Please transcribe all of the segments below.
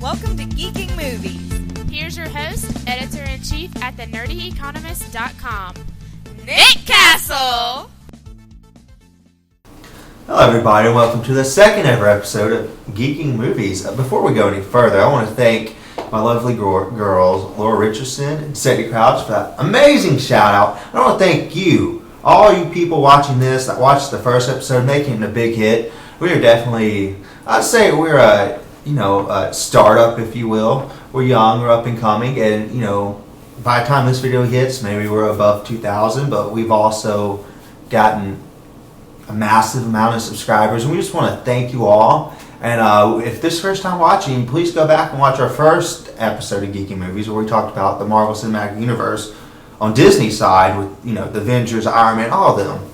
Welcome to Geeking Movies. Here's your host, editor-in-chief at thenerdyeconomist.com, Nick Castle! Hello everybody and welcome to the second ever episode of Geeking Movies. Before we go any further, I want to thank my lovely girls, Laura Richardson and Sadie Crouch, for that amazing shout out. I want to thank you, all you people watching this that watched the first episode, making it a big hit. We are definitely, I'd say we're a startup, if you will. We're young, we're up and coming, and by the time this video hits, maybe we're above 2,000, but we've also gotten a massive amount of subscribers, and we just want to thank you all. And if this is your first time watching, please go back and watch our first episode of Geeking Movies, where we talked about the Marvel Cinematic Universe on Disney's side with the Avengers, Iron Man, all of them.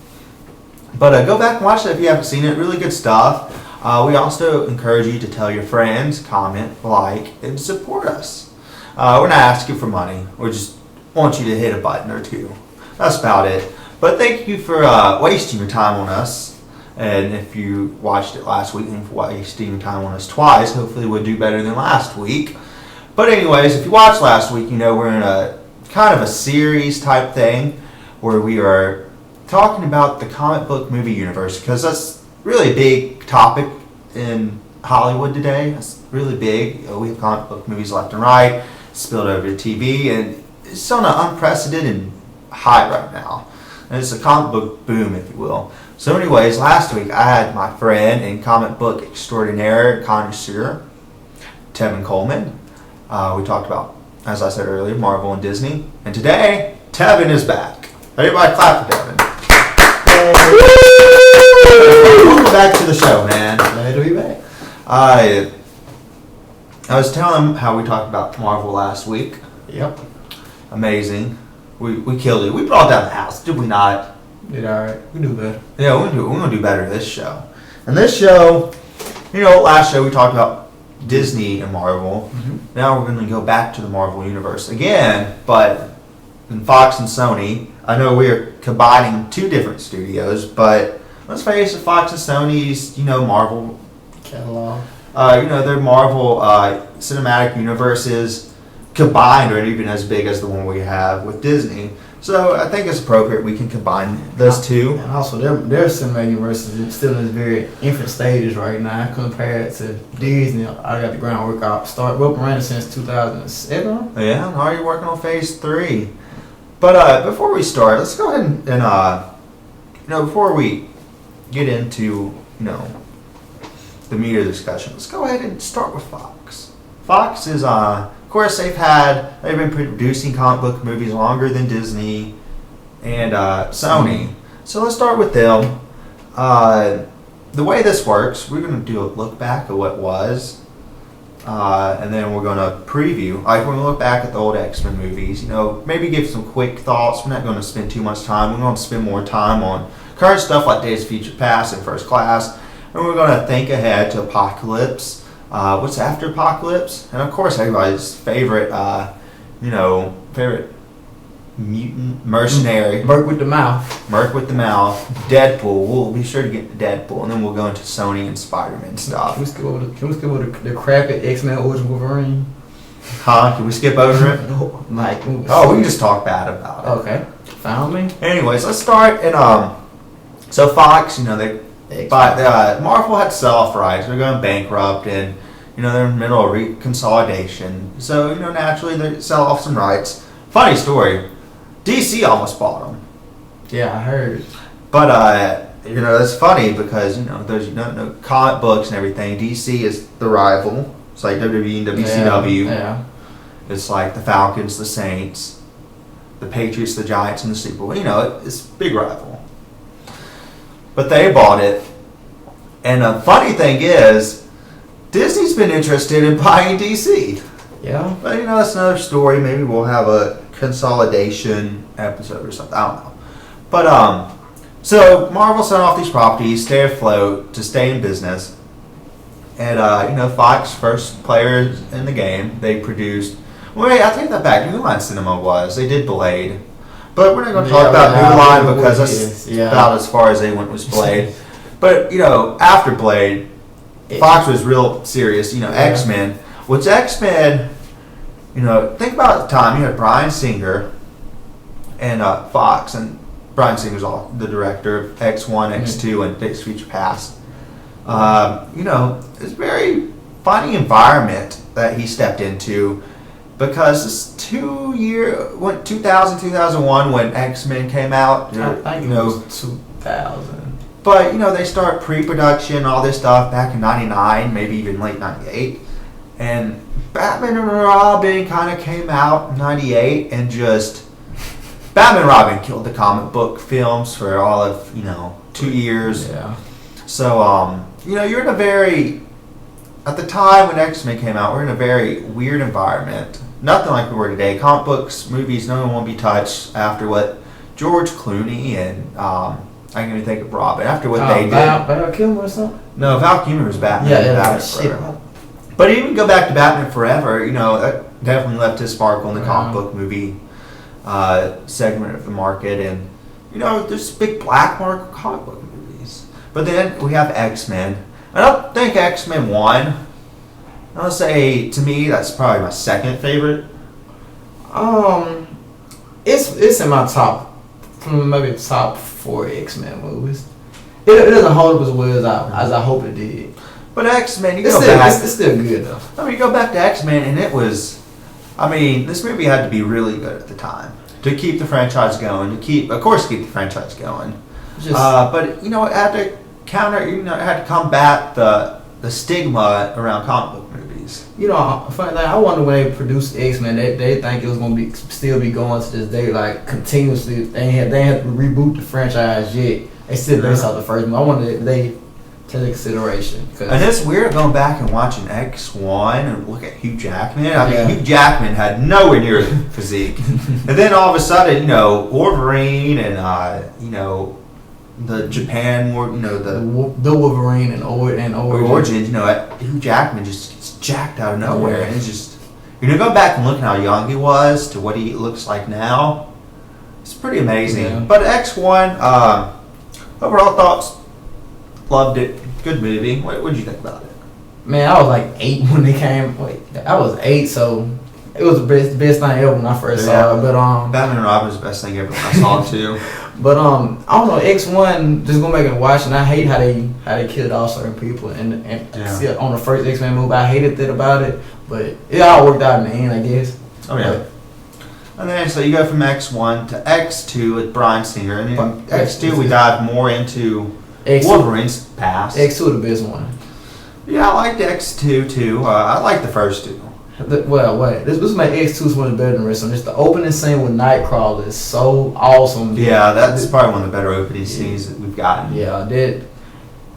But go back and watch that if you haven't seen it. Really good stuff. We also encourage you to tell your friends, comment, like, and support us. We're not asking for money. We just want you to hit a button or two. That's about it. But thank you for wasting your time on us. And if you watched it last week and wasting your time on us twice, hopefully we'll do better than last week. But anyways, if you watched last week, we're in a kind of a series type thing where we are talking about the comic book movie universe, because that's really a big topic in Hollywood today. It's really big. We have comic book movies left and right, spilled over to TV, and it's on an unprecedented high right now. And it's a comic book boom, if you will. So anyways, last week I had my friend and comic book extraordinaire connoisseur, Tevin Coleman. We talked about, as I said earlier, Marvel and Disney. And today, Tevin is back. Everybody clap for Tevin. Welcome back to the show, man. Glad to be back. I was telling him how we talked about Marvel last week. Yep. Amazing. We killed it. We brought down the house, did we not? Did alright. We do better. Yeah, we're going to do better this show. And this show, last show we talked about Disney and Marvel. Mm-hmm. Now we're going to go back to the Marvel Universe again, but in Fox and Sony. I know we're combining two different studios, but let's face it, Fox and Sony's, Marvel catalog. Their Marvel cinematic universes combined are even as big as the one we have with Disney. So I think it's appropriate we can combine those two. And also, their cinematic universe is still in its very infant stages right now compared to Disney. I got the groundwork out. We're running since 2007. Yeah, and already working on phase 3. But before we start, let's go ahead and before we get into, the meat of the discussion, let's go ahead and start with Fox. Fox is, of course, they've been producing comic book movies longer than Disney and Sony. So let's start with them. The way this works, we're going to do a look back at what was. And then we're going to preview. We're going to look back at the old X-Men movies. Maybe give some quick thoughts. We're not going to spend too much time. We're going to spend more time on current stuff like Days of Future Past and First Class. And we're going to think ahead to Apocalypse. What's after Apocalypse? And of course, everybody's favorite, favorite mutant mercenary. Merc with the mouth. Deadpool. We'll be sure to get to Deadpool, and then we'll go into Sony and Spider-Man stuff. Can we skip over the crappy X-Men Origin Wolverine? Huh? Can we skip over it? We can just talk bad about it. Okay. Found me. Anyways, let's start. And so Fox, Marvel had to sell off rights. They're going bankrupt, and they're in the middle of reconsolidation. So naturally they sell off some rights. Funny story. DC almost bought them. Yeah, I heard. But that's funny because there's comic books and everything. DC is the rival. It's like WWE and WCW. Yeah. It's like the Falcons, the Saints, the Patriots, the Giants, and the Super Bowl. It's a big rival. But they bought it. And the funny thing is, Disney's been interested in buying DC. Yeah. But that's another story. Maybe we'll have a consolidation episode or something. I don't know. But so Marvel sent off these properties, stay afloat, to stay in business. And Fox, first players in the game, they produced. Wait, I take that back. New Line Cinema was. They did Blade. But we're not going to talk about New Line because that's about as far as they went was Blade. But after Blade, Fox was real serious. X-Men. What's X-Men, think about the time you had Bryan Singer and Fox, and Bryan Singer's the director of X1, X2, and Days of Future Past. It's a very funny environment that he stepped into, because this 2000, 2001 when X-Men came out. I think it was 2000. But, they start pre-production, all this stuff back in 99, maybe even late 98. And Batman and Robin kind of came out in 98 and just... Batman and Robin killed the comic book films for all of, 2 years. Yeah. So, you're in a very... At the time when X-Men came out, we're in a very weird environment. Nothing like we were today. Comic books, movies, no one will be touched after what George Clooney and... I can't even think of Robin. After what they did. Val Kilmer or something? No, Val Kilmer was Batman. Yeah, Batman Forever. But even go back to Batman Forever, that definitely left his spark on the comic book movie segment of the market. And, there's this big black mark of comic book movies. But then we have X-Men. I don't think X-Men won. I'll say, to me, that's probably my second favorite. It's in my top, maybe top 4 X-Men movies. It doesn't hold up as well as I hope it did. But X-Men, it's still good though. You go back to X-Men, and it was, this movie had to be really good at the time to keep the franchise going. To keep the franchise going. But it had to counter, it had to combat the stigma around comic book movies. Funny thing, I wonder when they produced X-Men, they think it was going to still be going to this day, like continuously. They had to reboot the franchise yet. They still based off the first one. I wonder if they take consideration. And it's weird going back and watching X1 and look at Hugh Jackman. Hugh Jackman had nowhere near the physique. And then all of a sudden, Wolverine and, the Japan, the Wolverine and Origins. Hugh Jackman just gets jacked out of nowhere. And it's just, go back and look at how young he was to what he looks like now. It's pretty amazing. Yeah. But X1, overall thoughts, loved it. Good movie. What did you think about it? Man, I was like 8 when they came. I was 8, so it was the best thing ever when I first saw it. But Batman and Robin was the best thing ever when I saw it too. But I don't know, X1 just going back and watch, and I hate how they killed off certain people and see it on the first X-Men movie. I hated that about it, but it all worked out in the end, I guess. Oh yeah. And then so you go from X1 to X2 with Bryan Singer, and then X2 we dive more into Wolverine's past. X2 the best one. Yeah, I liked X2 too. I liked the first two. This made X2 so much better than the rest of them. Just the opening scene with Nightcrawler is so awesome. Yeah, that's probably one of the better opening scenes that we've gotten. Yeah,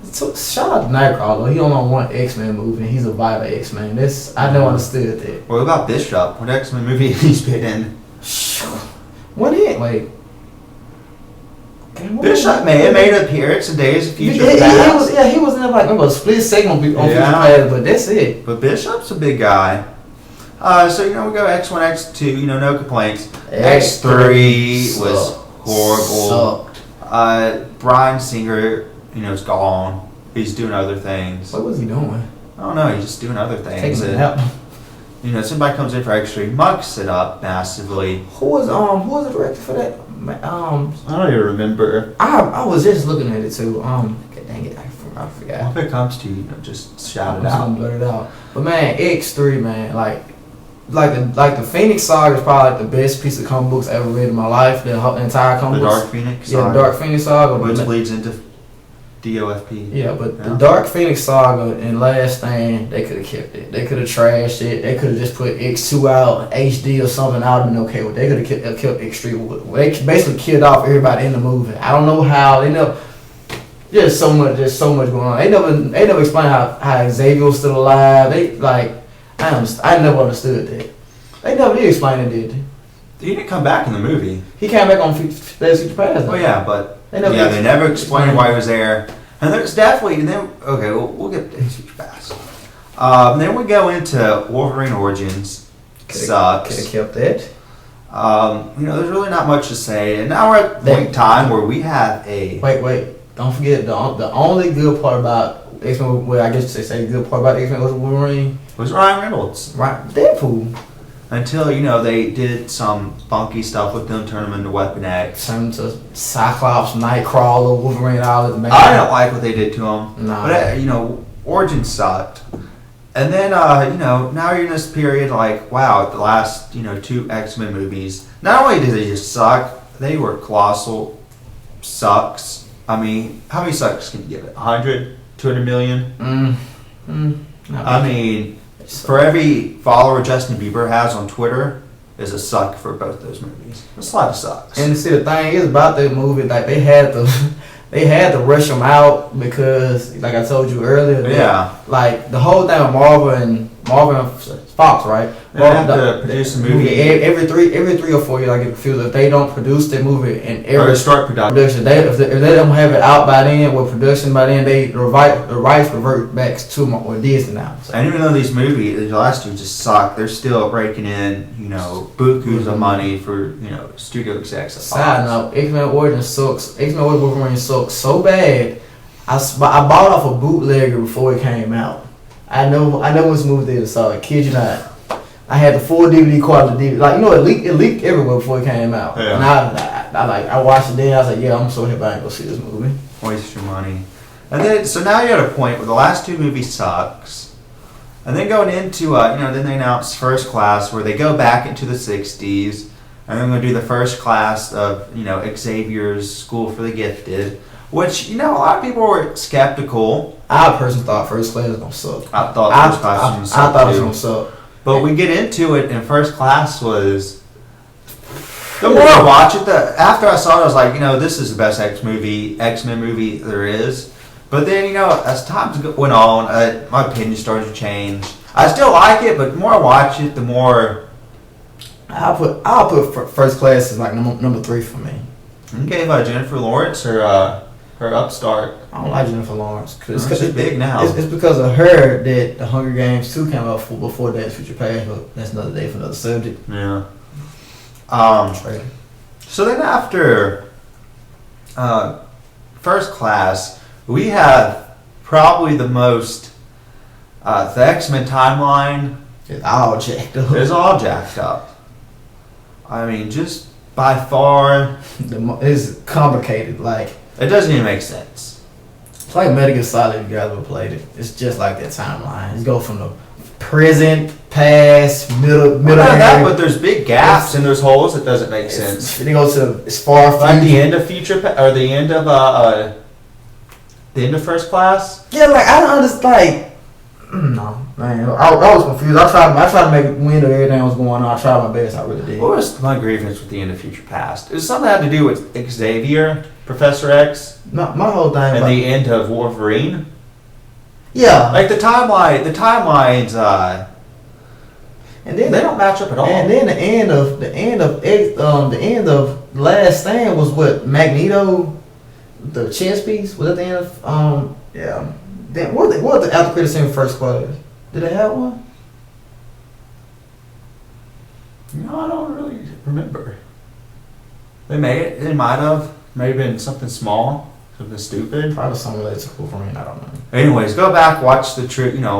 so shout out to Nightcrawler. He only on one X-Men movie, and he's a vital X-Men. I never understood that. What about Bishop? What X-Men movie he's been in? What is Bishop made an appearance in Days of Future Past. He was in a split segment on Future Past, but that's it. But Bishop's a big guy. So we go X1, X2, no complaints. X3 was horrible. Bryan Singer, is gone. He's doing other things. What was he doing? I don't know. He's just doing other things. Taking it out. Somebody comes in for X3, mucks it up massively. Who was the director for that? I don't even remember. I was just looking at it too. Dang it, I forgot. Well, if it comes to you, just shout it out. I'm blurt it out. But man, X3, man, like the Phoenix Saga is probably like the best piece of comic books I ever read in my life. The entire comic books. The Dark Phoenix Saga. Yeah, the Dark Phoenix Saga. Which leads into DOFP. Yeah, but the Dark Phoenix Saga and Last Stand, they could have kept it. They could have trashed it. They could have just put X2 out, HD or something. I would have been okay with it. They could have kept X3. They basically killed off everybody in the movie. I don't know how. They never. There's so much going on. They never explained how Xavier was still alive. I never understood that. They never did explain it, did they? He didn't come back in the movie. He came back on Days of Future Past. Oh yeah, but they never explained why he was there. And there's definitely we'll get to Days of Future Past. Then we go into Wolverine Origins. Sucks. Could have kept that. There's really not much to say. And now we're at the point in time where we have a... Wait. Don't forget, the only good part about X-Men, well, I guess they say the good part about X-Men was Wolverine. It was Ryan Reynolds. Right, Deadpool. Until, they did some funky stuff with them, turn them into Weapon X. Turn to Cyclops, Nightcrawler, Wolverine, all that. I didn't like what they did to him. Nah. But, Origins sucked. And then, now you're in this period like, wow, the last, 2 X-Men movies, not only did they just suck, they were colossal sucks. I mean, how many sucks can you give it? 100? 200 million? I mean, for every follower Justin Bieber has on Twitter is a suck for both those movies. It's a lot of sucks. And see, the thing is about that movie, like they had to rush them out because, like I told you earlier, like the whole thing with Marvel and Fox, right? They have to produce a movie every 3 or 4 years. I get confused if they don't produce their movie and or start production. If they don't have it out by then with production by then, the rights revert back to Disney now. So. And even though these movies, the last 2 just suck, they're still raking in, bukus of money for studio execs. Side note, X-Men Origins sucks. X-Men Origins Wolverine sucks so bad. I bought off a bootlegger before it came out. I know which movie they saw. I kid you not. I had the full DVD quality DVD. Like it leaked everywhere before it came out. Yeah. And I watched it then. I was like, yeah, I'm so happy I ain't go see this movie. Waste your money. And then so now you're at a point where the last 2 movies sucks. And then going into then they announced First Class, where they go back into the 60s, and they're going to do the First Class of Xavier's School for the Gifted, which a lot of people were skeptical. I personally thought First Class was gonna suck. I thought First Class was gonna suck. I thought it was gonna suck. But we get into it, and First Class was. The more I watch it, after I saw it, I was like, this is the best X-Men movie there is. But then, as time went on, my opinion started to change. I still like it, but the more I watch it, the more. I'll put First Class as like number 3 for me. Okay, Jennifer Lawrence or her upstart. I don't like Jennifer Lawrence. She's big now. It's because of her that the Hunger Games 2 came out before Days of Future Past, but that's another day for another subject. Yeah. So then after First Class, we have probably the most, the X-Men timeline. It's all jacked up. It's all jacked up. I mean, just by far. It's complicated. Like, it doesn't even make sense. It's like Metal Gear Solid if you guys ever played it. It's just like that timeline. It's go from the present, past, middle. Not that, but there's big gaps and there's holes that doesn't make sense. They go to as far like the end of or the end of First Class. Yeah, like I don't understand. No, man, I was confused. I tried to make wind of everything that was going on. I tried my best. I really did. What was my grievance with the end of Future Past? It was something that had to do with Xavier, Professor X, my whole thing, and the end of Wolverine. Yeah, like the timelines. And then they don't match up at all. And then the end of Last Stand was what Magneto, the chess piece. Was that the end of yeah. Then what was the after credit scene for First Class? Did they have one? I don't really remember. They made it. They might have. Maybe been something small, something stupid. Probably something related to Wolverine. I don't know. Anyways, go back, watch the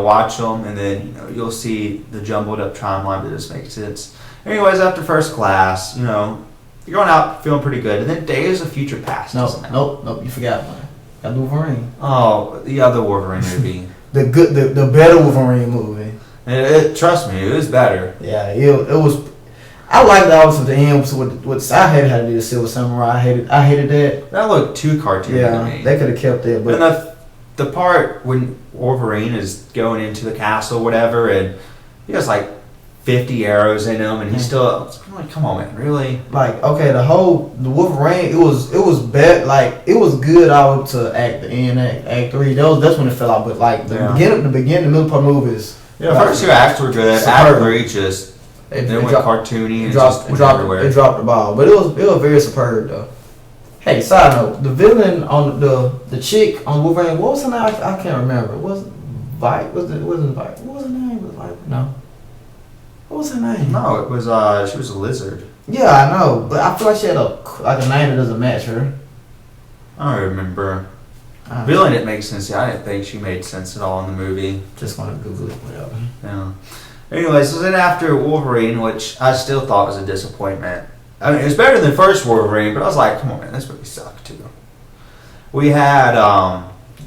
watch them, and then you'll see the jumbled up timeline that just makes sense. Anyways, after First Class, you're going out feeling pretty good, and then Days of Future Past. Nope, you forgot one. Got Wolverine. Oh, the other Wolverine movie. the better Wolverine movie. Trust me, it was better. Yeah, it was. I liked the opposite of the end. What I hated how to do the Silver Samurai. I hated that. That looked too cartoony to me. They could have kept it. But and the part when Wolverine is going into the castle, or whatever, and he has like 50 arrows in him, and he's still like, come on, man, really? Like, okay, the Wolverine, it was bad. Like, it was good out to Act 3. That's when it fell out. But like the beginning, the middle part movies. Yeah, the first 2 acts were good. Act 3 just. It went cartoony and dropped the ball, but it was very superb though. Hey, side note: the villain on the chick on Wolverine, what was her name? I can't remember. It wasn't Vite? It wasn't Vite. What was her name? Was Vite? No. What was her name? No, it was she was a lizard. Yeah, I know, but I feel like she had a name that doesn't match her. I don't remember. Billy didn't make sense. I didn't think she made sense at all in the movie. Just want to Google it, whatever. Yeah. Anyway, so then after Wolverine, which I still thought was a disappointment. I mean, it was better than the first Wolverine, but I was like, come on, man, this movie sucked too. We had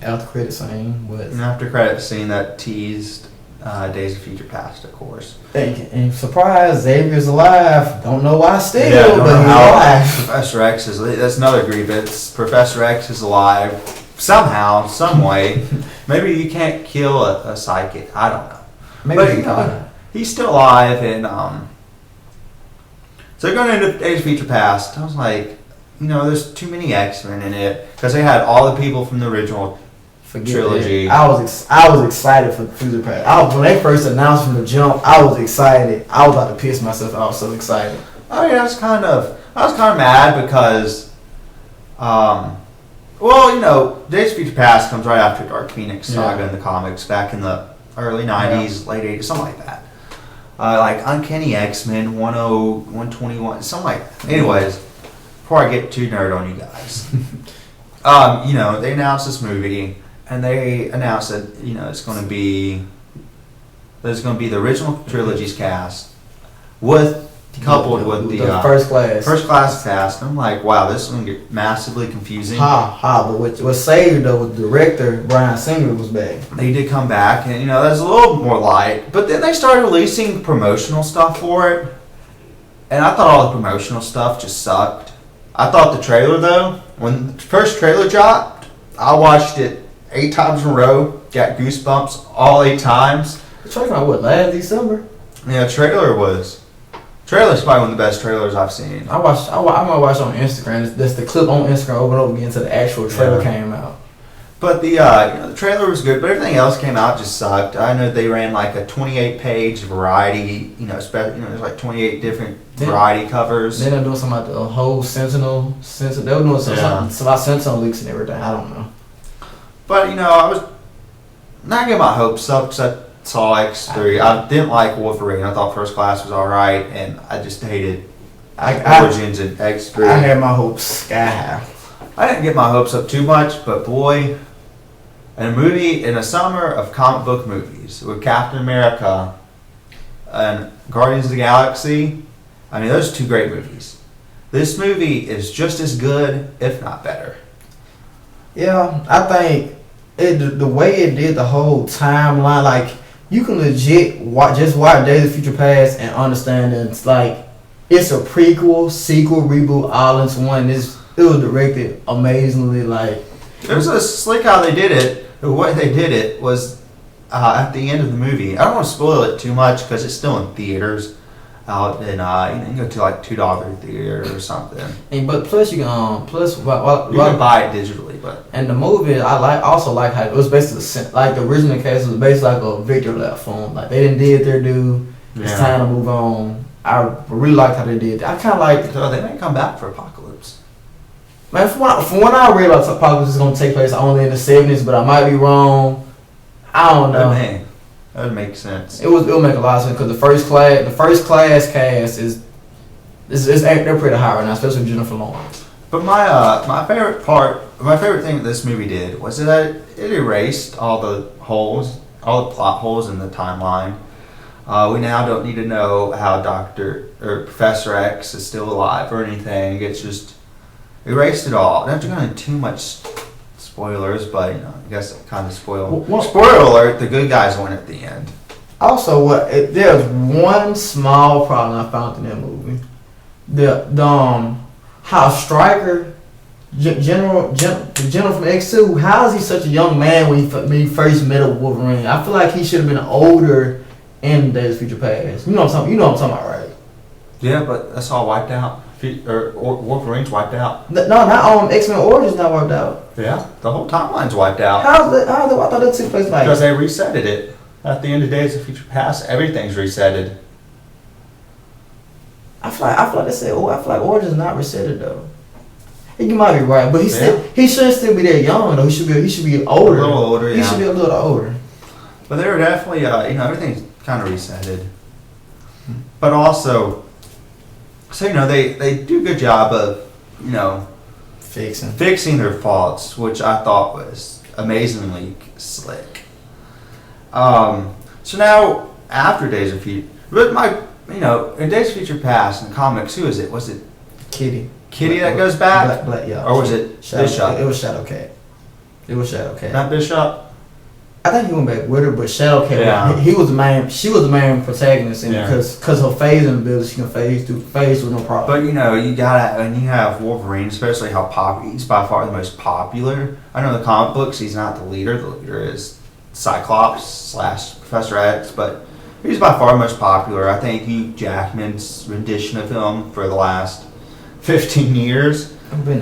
After credit scene was an after credit scene that teased Days of Future Past, of course. and surprise, Xavier's alive. Don't know why still, don't but know he's how alive. Professor X is. That's another grievance. Professor X is alive somehow, some way. Maybe you can't kill a psychic. I don't know. Maybe But he's still alive, and so going into Days of Future Past, I was like, there's too many X-Men in it because they had all the people from the original trilogy. It. I was excited for Future Past. When they first announced from the jump, I was excited. I was about to piss myself. I was so excited. I mean, I was kind of mad because, Days of Future Past comes right after Dark Phoenix saga in the comics back in the early 90s, late 80s, something like that. Like Uncanny X-Men 10, 121, something like that. Anyways, before I get too nerd on you guys, they announced this movie, and they announced that it's going to be the original trilogy's cast coupled with the first class cast. I'm like, wow, this is going to get massively confusing. But what saved though was the director Bryan Singer was back. They did come back, and that's a little more light. But then they started releasing promotional stuff for it, and I thought all the promotional stuff just sucked. I thought the trailer though, when the first trailer dropped, I watched it 8 times in a row, got goosebumps all 8 times. The trailer came out last December? Yeah, trailer's probably one of the best trailers I've seen. I'm gonna watch it on Instagram. That's the clip on Instagram over and over again until the actual trailer came out. But the trailer was good, but everything else came out just sucked. I know they ran like a 28-page variety, there's like 28 different variety covers. Then they're doing something about the whole Sentinel. They were doing something about Sentinel leaks and everything. I don't know. But I was not getting my hopes up because I saw X3. I didn't like Wolverine. I thought First Class was alright, and I just hated Origins and X3. I had my hopes sky high. I didn't get my hopes up too much, but boy, in a summer of comic book movies with Captain America and Guardians of the Galaxy, I mean, those are 2 great movies. This movie is just as good, if not better. Yeah, I think the way it did the whole timeline, like, you can legit just watch Days of Future Past and understand that it's like, it's a prequel, sequel, reboot, all into one. It was directed amazingly, like. It was a slick how they did it. The way they did it was at the end of the movie. I don't want to spoil it too much because it's still in theaters. Out in you can go to like $2 theater or something. But plus you can you can buy it digitally, but and the movie I also like how it was basically like the original case was basically like a Victor left film. Like they did their due. It's time to move on. I really liked how they did. I kind of like. So they may come back for Apocalypse. Man, from when I realized Apocalypse is going to take place only in the 70s, but I might be wrong. I don't know. That would make sense. It'll make a lot of sense because the first class cast is they're pretty high right now, especially with Jennifer Lawrence. But my favorite thing that this movie did was that it erased all the plot holes in the timeline. We now don't need to know how Professor X is still alive or anything. It's just erased it all. Not to go into too much spoilers, but I guess it kind of spoiled. Spoiler alert: the good guys win at the end. Also, there's one small problem I found in that movie. How Stryker, General from X2, how is he such a young man when he first met up with Wolverine? I feel like he should have been older in Days of Future Past. You know what I'm talking about, right? Yeah, but that's all wiped out. Wolverine's wiped out. No, not X-Men Origins not wiped out. Yeah, the whole timeline's wiped out. How's that? I thought that took place like because they resetted it at the end of Days of Future Past. Everything's resetted. I feel like they said. I feel like Origins not resetted though. You might be right, but he shouldn't still be that young though. He should be older. A little older. He should be a little older. But they were definitely everything's kind of resetted. But also, so they do a good job of fixing their faults, which I thought was amazingly slick. So now after Days of Future, but in Days of Future Past in the comics, who is it? Was it Kitty that goes back? Yeah. Or was it Bishop? It was Shadowcat. Not Bishop. I think he went back with her, but Shadowcat. Yeah. He was the main. She was the main protagonist, and Yeah. because her phase in the building, she can phase with no problem. But you gotta, and you have Wolverine, especially how he's by far the most popular. I know in the comic books he's not the leader. The leader is Cyclops / Professor X, but he's by far the most popular. I think Hugh Jackman's rendition of him for the last 15 years.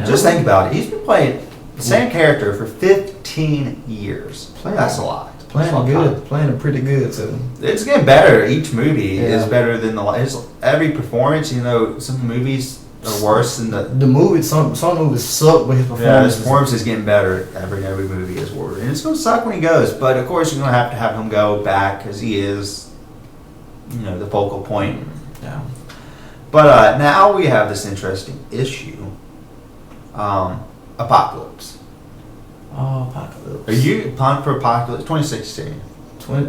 Just think about it. He's been playing the same character for 15 years. That's a lot. Playing pretty good too. It's getting better. Each movie Yeah. is better than the last. Every performance, some movies are worse than the movie. Some movies suck, but his performance. Yeah, his performance is getting better every movie is Wolverine. It's going to suck when he goes, but of course you're going to have him go back because he is, the focal point. Yeah. But now we have this interesting issue. Apocalypse. Oh, Apocalypse. Are you pumped for Apocalypse 2016?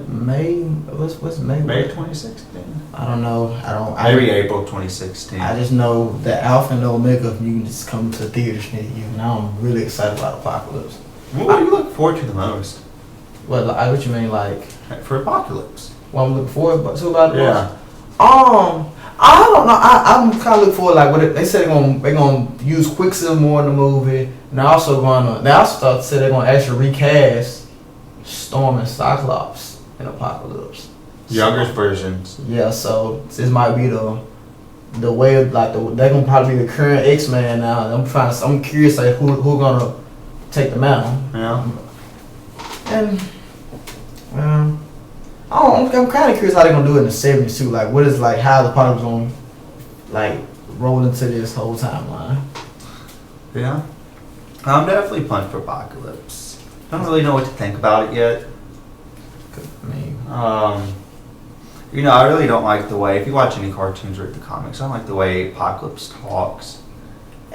May? What's May? May 2016? I don't know. Maybe April 2016. I just know that Alpha and Omega mutants come to theaters near you, and I'm really excited about Apocalypse. What do you look forward to the most? What you mean, like? For Apocalypse. What I'm looking forward to about it? Yeah. I don't know. I'm kind of looking forward, like, what they said they're gonna use Quicksilver more in the movie, and they're also said they're gonna actually recast Storm and Cyclops in Apocalypse. Younger versions. Yeah, so this might be the way of, like, they're gonna probably be the current X-Men now. I'm curious, like, who gonna take them out. Yeah. And I'm kind of curious how they're gonna do it in the '70s too. Like, what is, like, how the Apocalypse gonna, like, roll into this whole timeline. Yeah. I'm definitely pumped for Apocalypse. I don't really know what to think about it yet. I really don't like the way, if you watch any cartoons or read the comics, I don't like the way Apocalypse talks.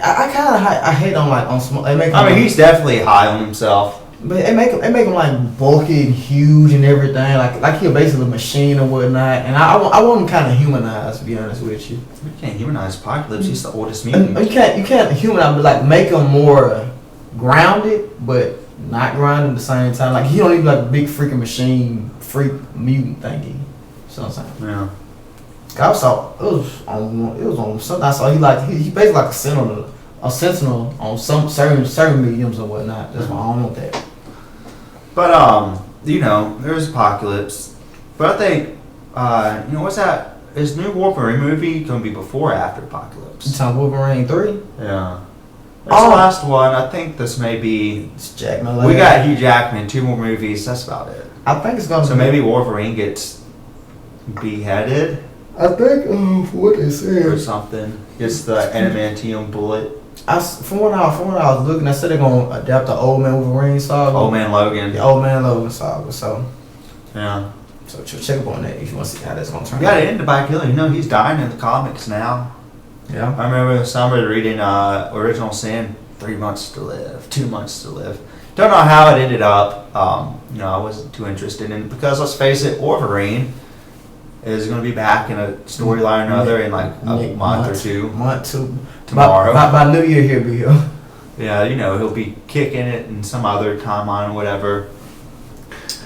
I hate on small. He's definitely high on himself. But they make him like bulky and huge and everything, like he's basically a machine or whatnot. And I want him kind of humanized, to be honest with you. You can't humanize Apocalypse. He's the oldest mutant. You can't humanize, but like make him more grounded, but not grounded at the same time. Like he don't even like a big freaking machine, freak mutant thingy. So I'm saying. Yeah. I saw it was on something. I saw he basically like a sentinel on some certain mediums or whatnot. That's why I don't want that. But there's Apocalypse. But I think what's that? Is new Wolverine movie gonna be before or after Apocalypse? You talking Wolverine 3? Yeah. That's the last one. I think this may be. It's Jackman. We got Hugh Jackman, 2 more movies. That's about it. I think it's gonna. So maybe Wolverine gets beheaded. I think what they said or something. Gets the adamantium bullet. From what I was looking, I said they're gonna adapt the Old Man Wolverine saga. Old Man Logan. The Old Man Logan saga. So. Yeah. So check up on that if you want to see how that's gonna turn out. You gotta end it by killing. He's dying in the comics now. Yeah. I remember somebody reading Original Sin, 3 months to live, 2 months to live. Don't know how it ended up. I wasn't too interested in it because let's face it, Wolverine is going to be back in a storyline or another in like a month or two. Tomorrow. By New Year he'll be here. Yeah, he'll be kicking it in some other timeline or whatever.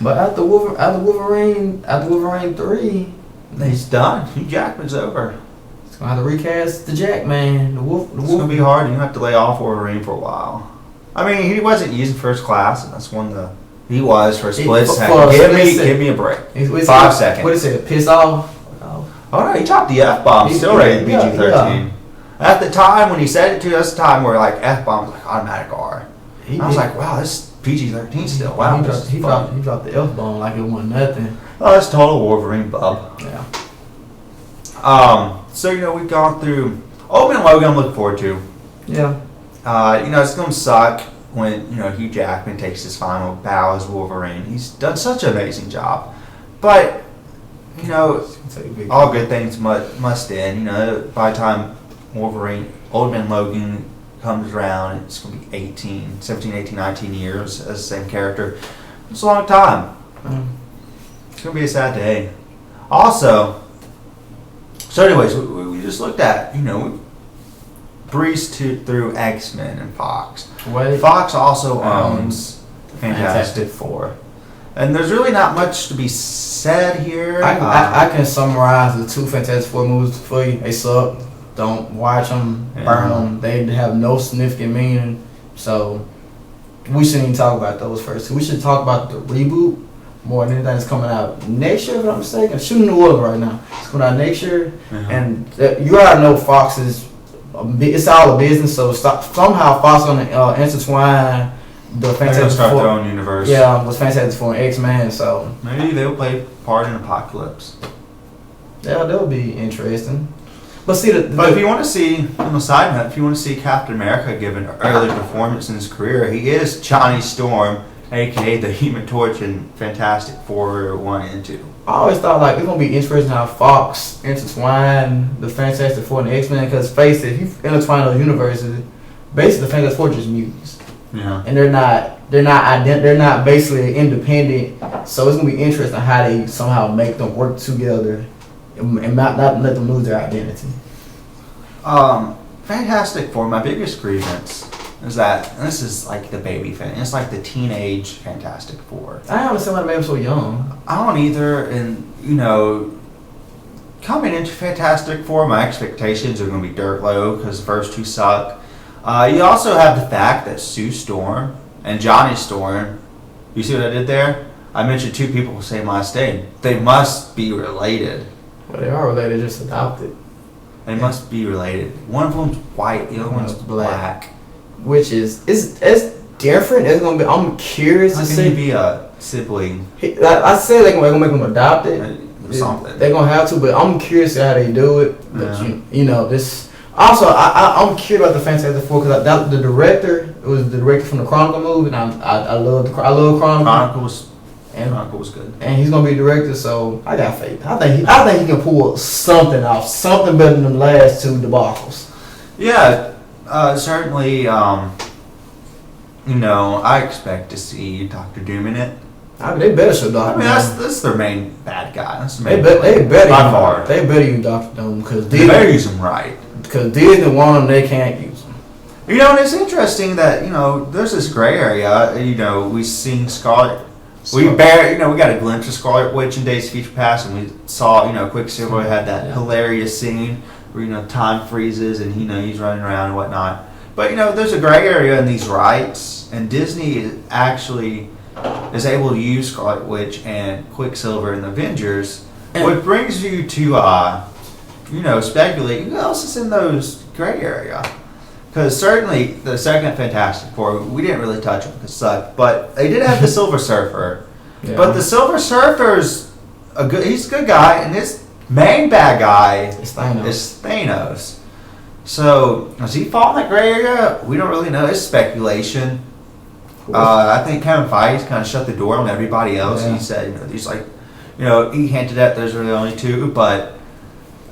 But after Wolverine 3, he's done. Hugh Jackman's over. It's gonna have to recast the Jackman. It's gonna be hard. You have to lay off Wolverine for a while. He wasn't using First Class, and that's he was for a split second. Give me a break. 5 seconds. What is it? Pissed off? Oh no, he dropped the F-bomb. Still rated PG-13. Yeah. At the time when he said it to us, time where like F-bomb was like automatic R. I was like, wow, this is PG-13 still. Wow, he dropped the F-bomb like it wasn't nothing. Oh, that's total Wolverine bub. Yeah. So we've gone through Old Man Logan. I'm looking forward to. Yeah. It's gonna suck when Hugh Jackman takes his final bow as Wolverine. He's done such an amazing job, but all good things must end. By the time Old Man Logan comes around, it's going to be 17, 18, 19 years as the same character. It's a long time. It's going to be a sad day. Also, so anyways, we just looked at, we breezed through X-Men and Fox. Wait. Fox also owns Fantastic Four. And there's really not much to be said here. I can summarize the 2 Fantastic Four movies for you. They suck. Don't watch them. Burn them. They have no significant meaning. So we shouldn't even talk about those first. We should talk about the reboot more than anything that's coming out next year, if I'm not mistaken. Shooting New Orleans right now. It's coming out next year. And you already know Fox is, it's all a business. So somehow Fox is going to intertwine the Fantastic start Four. their own universe. Yeah, with Fantastic Four and X-Men. So maybe they'll play part in Apocalypse. Yeah, that'll be interesting. But see, but if you want to see, on the side note, if you want to see Captain America give an early performance in his career, he is Johnny Storm, aka the Human Torch in Fantastic Four 1 and 2. I always thought like it's gonna be interesting how Fox intertwine the Fantastic Four and the X-Men, because face it, if you intertwine those universes, basically the Fantastic Four are just mutants. Yeah. And they're not basically independent. So it's gonna be interesting how they somehow make them work together and not let them lose their identity. Fantastic Four, my biggest grievance is that, and this is like the baby fan, it's like the teenage Fantastic Four. I don't understand why they made them so young. I don't either, and coming into Fantastic Four, my expectations are going to be dirt low because the first 2 suck. You also have the fact that Sue Storm and Johnny Storm, you see what I did there? I mentioned 2 people with the same last name. They must be related. Well, they are related, just adopted. They must be related. One of them's white, the other one's black. Which is it's different. It's gonna be. I'm curious to see. How can you be a sibling? I say they're gonna make them adopted. Something. They're gonna have to, but I'm curious how they do it. But this. Also, I'm curious about the Fantastic Four because the director was the director from the Chronicle movie, and I love Chronicle. Chronicle was good. And he's gonna be director, so I got faith. I think he can pull something off, something better than the last 2 debacles. Yeah, certainly. I expect to see Dr. Doom in it. I mean, they better show Dr. Doom. That's their main bad guy. That's the They main better by far. They better use Dr. Doom because They better use him right. Because Disney want them, they can't use them. And it's interesting that there's this gray area. We've seen Scarlet. We got a glimpse of Scarlet Witch in Days of Future Past, and we saw Quicksilver had that hilarious scene where time freezes and he's running around and whatnot. But there's a gray area in these rights, and Disney actually is able to use Scarlet Witch and Quicksilver in the Avengers, which brings you to speculate who else is in those gray area. Because certainly the second Fantastic Four, we didn't really touch him because it sucked, but they did have the Silver Surfer. Yeah. But the Silver Surfer's he's a good guy, and his main bad guy is Thanos. So, does he fall in that gray area? We don't really know. It's speculation. I think Kevin Feige's kind of shut the door on everybody else. Yeah. He said, he hinted at there's really only 2, but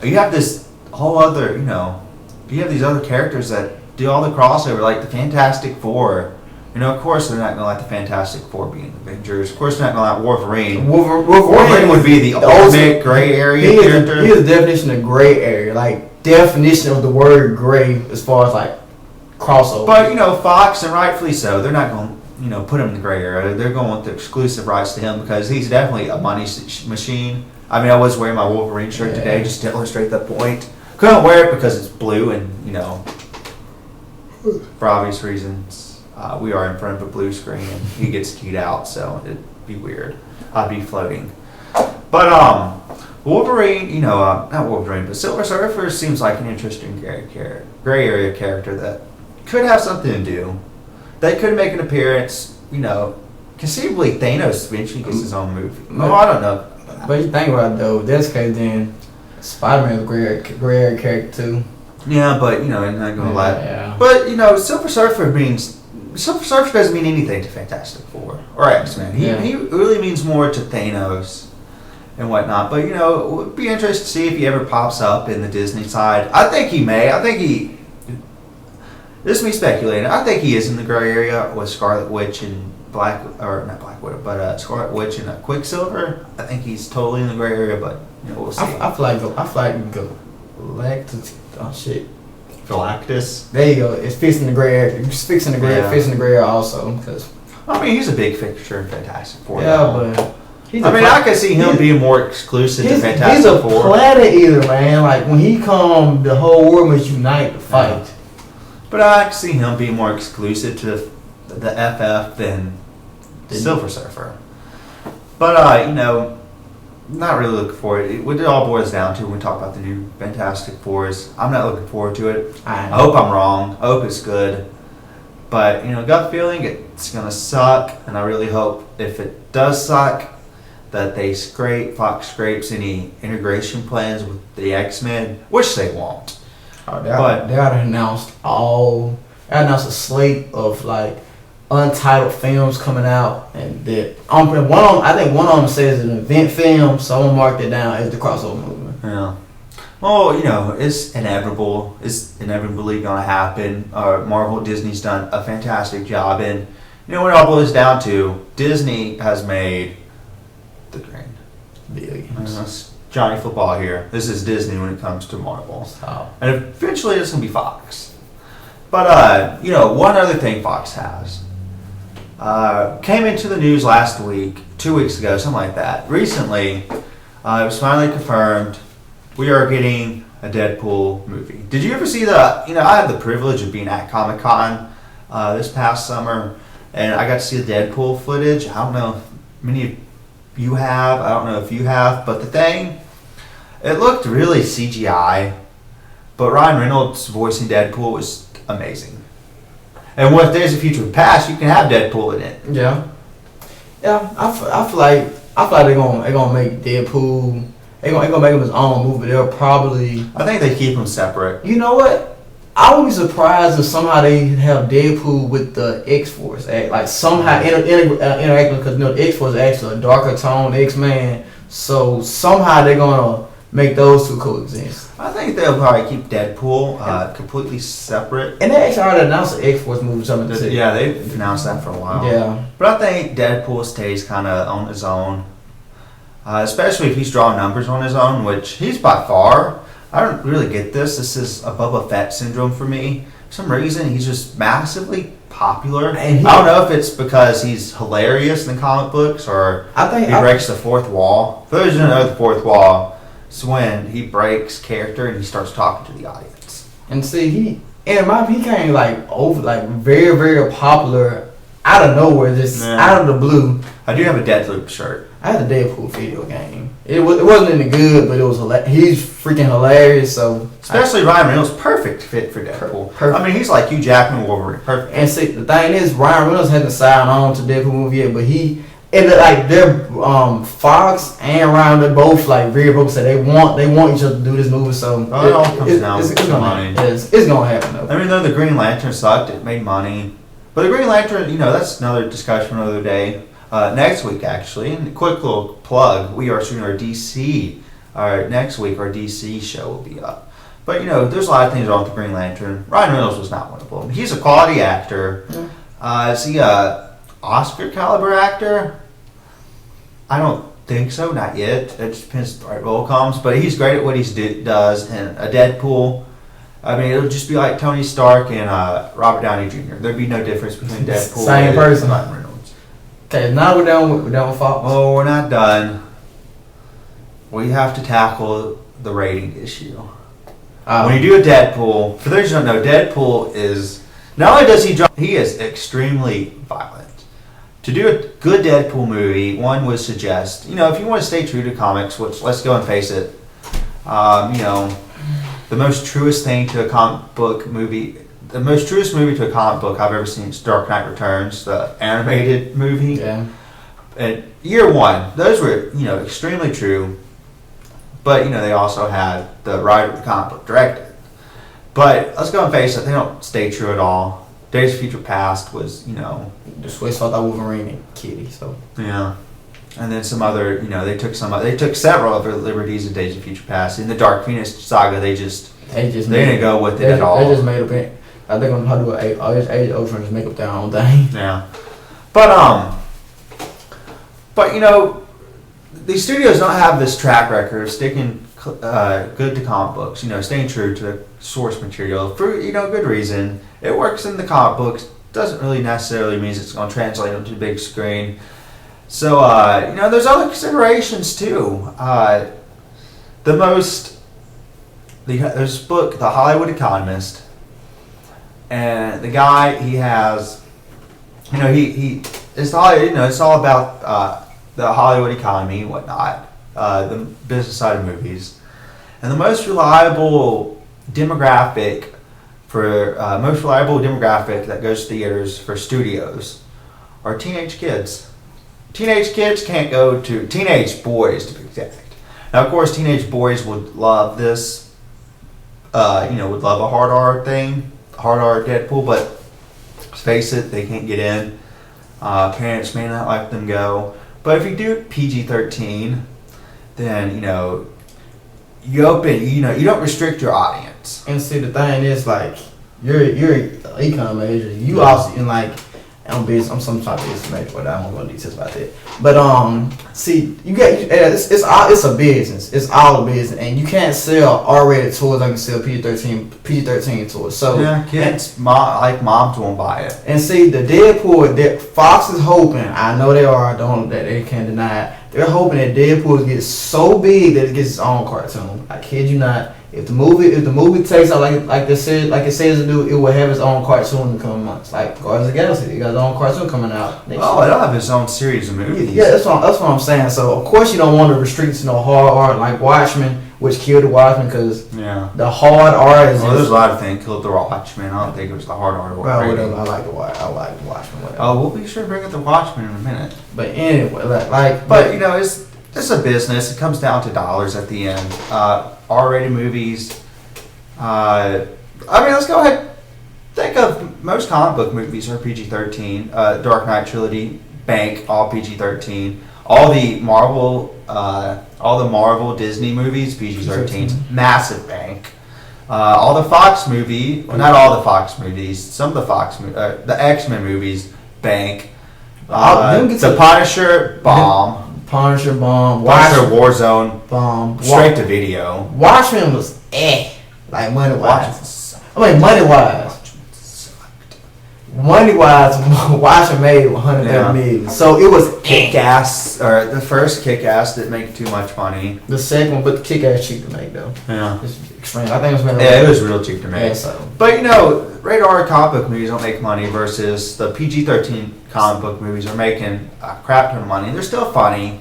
you have this whole other, you have these other characters that do all the crossover, like the Fantastic Four. Of course they're not going to let the Fantastic Four be in the Avengers. Of course they're not going to let Wolverine. Wolverine would be the ultimate gray area character. He is the definition of gray area, like definition of the word gray as far as like crossover. But Fox, and rightfully so, they're not going to put him in the gray area. They're going with the exclusive rights to him because he's definitely a money machine. I mean, I was wearing my Wolverine shirt today just to illustrate that point. Couldn't wear it because it's blue and, for obvious reasons, we are in front of a blue screen and he gets keyed out, so it'd be weird. I'd be floating. But, Wolverine, not Wolverine, but Silver Surfer seems like an interesting gray area character that could have something to do. They could make an appearance, conceivably Thanos eventually gets his own movie. I don't know. But you think about it though, this case then Spider-Man's a gray area character too. Yeah, but I'm not gonna lie. Yeah. But Silver Surfer doesn't mean anything to Fantastic Four or X-Men. He really means more to Thanos and whatnot. But it would be interesting to see if he ever pops up in the Disney side. I think he may. I think this is me speculating. I think he is in the gray area with Scarlet Witch and not Black Widow, but Scarlet Witch and Quicksilver. I think he's totally in the gray area, but we'll see. I feel like Galactus. Oh shit. Galactus. There you go. It's fixing the gray area. It's fixing the gray area also. Because I mean, he's a big fixture in Fantastic Four. Yeah, but I could see him being more exclusive to Fantastic He's a Four. planet eater, man. Like when he come, the whole world must unite to fight. Yeah. But I could see him being more exclusive to the FF than Silver Surfer. But not really looking forward. What it all boils down to when we talk about the new Fantastic Fours, I'm not looking forward to it. I hope I'm wrong. I hope it's good. But, gut feeling, it's going to suck. And I really hope if it does suck, that Fox scrapes any integration plans with the X-Men, which they won't. They ought to announce a slate of like untitled films coming out, and that I think one of them says an event film, so I'm gonna mark that down as the crossover movement. Yeah. Well, it's inevitable. It's inevitably gonna happen. Marvel, Disney's done a fantastic job, and what it all boils down to, Disney has made the grain. Billions. Johnny Football here. This is Disney when it comes to Marvel. Oh. And eventually it's going to be Fox. But, one other thing Fox has. Came into the news last week, 2 weeks ago, something like that. Recently, it was finally confirmed we are getting a Deadpool movie. Did you ever see I had the privilege of being at Comic-Con this past summer, and I got to see the Deadpool footage. I don't know if many of you have. I don't know if you have. But it looked really CGI. But Ryan Reynolds voicing Deadpool was amazing. And with Days of Future Past, you can have Deadpool in it. Yeah. Yeah, I feel like they're gonna make Deadpool. They're gonna make him his own movie. They'll probably. I think they keep him separate. You know what? I would be surprised if somehow they have Deadpool with the X-Force, like somehow interacting, because the X-Force is actually a darker tone X-Man, so somehow they're gonna make those two coexist. I think they'll probably keep Deadpool completely separate. And they actually already announced the X-Force movie something too. Yeah, they've announced that for a while. Yeah, but I think Deadpool stays kind of on his own, especially if he's drawing numbers on his own, which he's by far. I don't really get this. This is a Boba Fett syndrome for me. For some reason, he's just massively popular. And I don't know if it's because he's hilarious in the comic books or he breaks the fourth wall. For those who don't know the fourth wall, it's when he breaks character and he starts talking to the audience. And see, he came very, very popular out of nowhere, just out of the blue. I do have a Deadloop shirt. I had the Deadpool video game. It wasn't any good, but it was he's freaking hilarious. So especially Ryan Reynolds, perfect fit for Deadpool. Perfect. I mean, he's like Hugh Jackman, Wolverine. Perfect. And see, the thing is, Ryan Reynolds hasn't signed on to Deadpool movie yet, but they're Fox and Ryan, they're both like very both say they want each other to do this movie. So it all comes down to money. It's gonna happen though. I mean, though the Green Lantern sucked, it made money. But the Green Lantern, that's another discussion for another day. Next week, actually, and a quick little plug, we are shooting our DC. Next week, our DC show will be up. But, there's a lot of things wrong with the Green Lantern. Ryan Reynolds was not one of them. He's a quality actor. Yeah. Is he a Oscar caliber actor? I don't think so, not yet. It just depends if the right role comes. But he's great at what he does. And a Deadpool, I mean, it'll just be like Tony Stark and Robert Downey Jr. There'd be no difference between Deadpool and person. Ryan Reynolds. Okay, now we're done with Fox. Oh, we're not done. We have to tackle the rating issue. When you do a Deadpool, for those who don't know, Deadpool is, not only does he is extremely violent. To do a good Deadpool movie, one would suggest, if you want to stay true to comics, which, let's go and face it, the most truest thing to a comic book movie, the most truest movie to a comic book I've ever seen is Dark Knight Returns, the animated movie. Yeah. And year one, those were, extremely true. But, they also had the writer of the comic book directed. But let's go and face it, they don't stay true at all. Days of Future Past was, The Swiss thought that Wolverine and Kitty, so. Yeah. And then some other, they took several of their liberties in Days of Future Past. In the Dark Phoenix saga, they didn't go with it at all. They just made up They're gonna how do Age of Ultron just make up their own thing. Yeah, but you know, these studios don't have this track record of sticking good to comic books. You know, staying true to the source material for good reason. It works in the comic books. Doesn't really necessarily mean it's going to translate onto the big screen. So there's other considerations too. There's this book, The Hollywood Economist, and the guy he has, it's all about the Hollywood economy and whatnot, the business side of movies, and the most reliable demographic that goes to theaters for studios are teenage kids. Teenage kids can't go to teenage boys to be exact. Now, of course, teenage boys would love this. Would love a hard R Deadpool, but let's face it, they can't get in. Parents may not let them go. But if you do PG-13, then you don't restrict your audience. And see, the thing is, like, you're an econ major. You also in like. I'm some type of business major, but I don't want to details about that. But see, it's a business. It's all a business, and you can't sell R-rated toys like you sell PG-13 toys. So yeah, kids, moms won't buy it. And see, the Deadpool, Fox is hoping. I know they are. That they can't deny it. They're hoping that Deadpool gets so big that it gets its own cartoon. I kid you not. If the movie takes out like it says to do, it will have its own cartoon in the coming months. Like Guardians of the Galaxy, it got its own cartoon coming out next year. It'll have its own series of movies. Yeah, that's what I'm saying. So of course you don't want to restrict to no hard art like Watchmen, which killed the Watchmen because the hard art is. Well, there's a lot of things killed the Watchmen. I don't think it was the hard art. Well, whatever. I like the Watchmen. Whatever. Oh, we'll be sure to bring up the Watchmen in a minute. But anyway, it's a business. It comes down to dollars at the end. R-rated movies. Let's go ahead. Think of most comic book movies are PG-13. Dark Knight trilogy, Bank, all PG-13. All the Marvel Disney movies, PG-13. Massive Bank. All the Fox not all the Fox movies. Some of the Fox, the X-Men movies, Bank. The Punisher, bomb. Punisher, bomb. Punisher, Warzone, bomb. Straight to video. Watchmen was like money-wise. Money-wise, Watchmen made 130 million. So it was Kick-Ass, or the first Kick-Ass didn't make too much money. The second one, but the Kick-Ass cheap to make though. Yeah. It's extreme. I think it was real cheap to make. Yeah, so. But rated R comic book movies don't make money versus the PG-13 comic book movies are making a crap ton of money. They're still funny.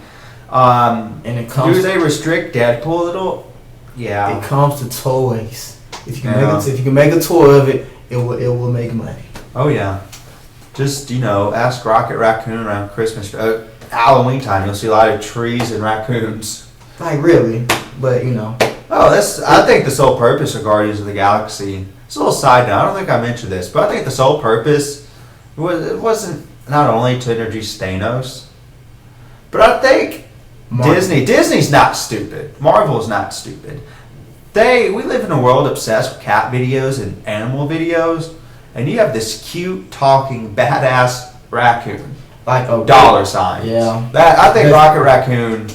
And it comes. Do they restrict Deadpool a little? Yeah. It comes to toys. If you can make a toy of it, it will make money. Oh yeah. Just ask Rocket Raccoon around Christmas, Halloween time. You'll see a lot of trees and raccoons. Like really, but Oh, I think the sole purpose of Guardians of the Galaxy. It's a little side note. I don't think I mentioned this, but I think the sole purpose wasn't not only to introduce Thanos, but I think Disney's not stupid. Marvel's not stupid. We live in a world obsessed with cat videos and animal videos, and you have this cute talking badass raccoon, like a dollar signs. Yeah, I think Rocket Raccoon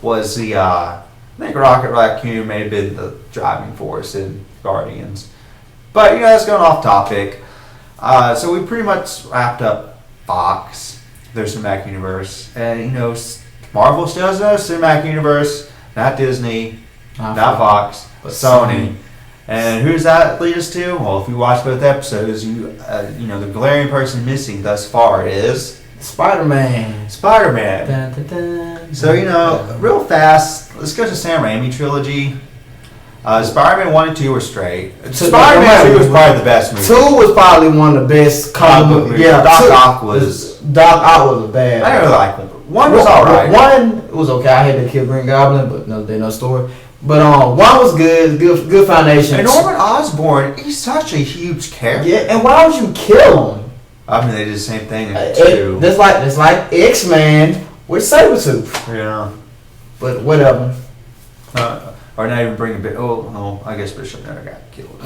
was the. I think Rocket Raccoon may have been the driving force in Guardians, but that's going off topic. So we pretty much wrapped up Fox, their cinematic universe, and Marvel still has no cinematic universe, not Disney, not Fox, but Sony. And who does that lead us to? Well, if you watch both episodes, the glaring person missing thus far is Spider-Man. Dun, dun, dun. So real fast, let's go to Sam Raimi trilogy. Spider-Man 1 and 2 were straight. Spider-Man 2 was probably the best movie. 2 was probably one of the best comic book movies. Yeah, Doc Ock was bad. I didn't really like him. 1 was alright. 1 was okay. I had to kill Green Goblin, but no story. But 1 was good foundation. And Norman Osborn, he's such a huge character. Yeah, and why would you kill him? I mean, they did the same thing in 2. That's like X-Men with Sabretooth. Yeah. But whatever. Or not even bring a bit. Oh, I guess Bishop never got killed.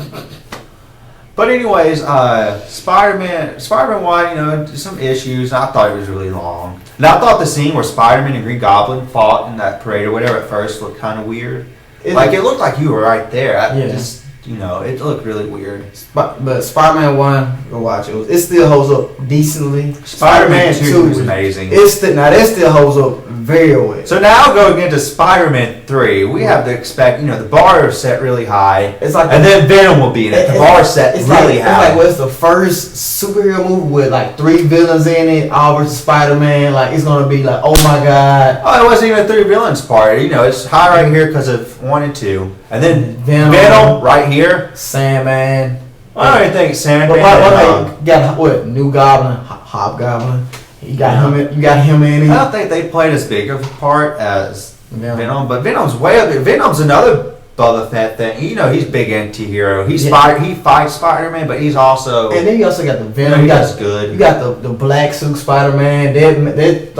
But anyways, Spider-Man 1, some issues. I thought it was really long. And I thought the scene where Spider-Man and Green Goblin fought in that parade or whatever at first looked kind of weird. It looked like you were right there. It looked really weird. But Spider-Man 1, go watch it. It still holds up decently. Spider-Man 2 was amazing. That still holds up very well. So now going into Spider-Man 3, we have to expect, the bar is set really high. And then Venom will be in it. The bar is set really high. It's the first superhero movie with like 3 villains in it, all versus Spider-Man. Like, it's going to be like, oh my God. Oh, it wasn't even a 3 villains part. It's high right here because of 1 and 2. And then Venom right here. Sandman. I don't even think Sandman. You got what? New Goblin, Hobgoblin. You got him in it. I don't think they played as big of a part as Venom, but Venom's way up there. Venom's another Boba Fett thing. He's a big anti-hero. He fights Spider-Man, but he's also. And then you also got the Venom. That's good. You got the black suit Spider-Man. They made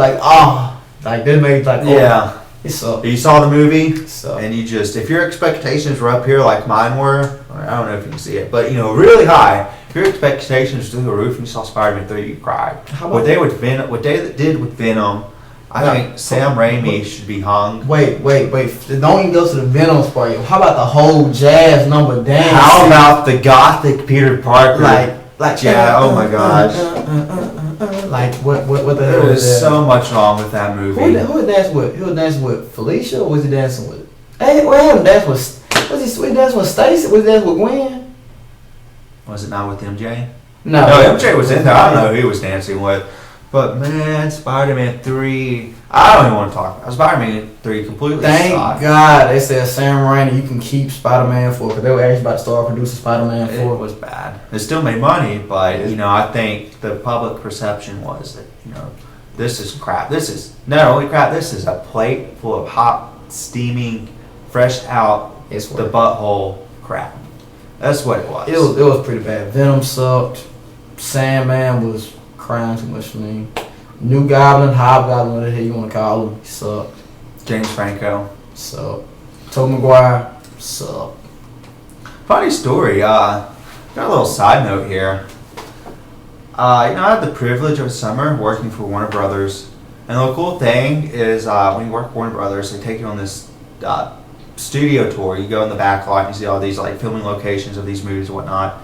yeah. It sucked. You saw the movie, and if your expectations were up here like mine were, I don't know if you can see it, but really high. If your expectations through the roof and you saw Spider-Man 3, you cried. What they did with Venom, I think Sam Raimi should be hung. Wait. Don't even go to the Venom part. How about the whole jazz number dance? How about the gothic Peter Parker? Oh my gosh. Like what the hell? There's so much wrong with that movie. Who was dancing with? He was dancing with Felicia, or was he dancing with? Hey, well, him dancing with. Was he dancing with Stacy? Was he dancing with Gwen? Was it not with MJ? No, MJ was in there. I don't know who he was dancing with. But man, Spider-Man 3, I don't even want to talk about Spider-Man 3 completely. Thank God they said Sam Raimi, you can keep Spider-Man 4 because they were actually about to start producing Spider-Man 4. It was bad. It still made money, but I think the public perception was that this is crap. This is not only crap. This is a plate full of hot, steaming, fresh out the butthole crap. That's what it was. It was pretty bad. Venom sucked. Sandman was crying too much for me. New Goblin, Hobgoblin, whatever the hell you want to call him, he sucked. James Franco sucked. Tobey Maguire sucked. Funny story. Got a little side note here. I had the privilege of a summer working for Warner Brothers, and the cool thing is when you work for Warner Brothers, they take you on this studio tour. You go in the back lot and you see all these filming locations of these movies and whatnot.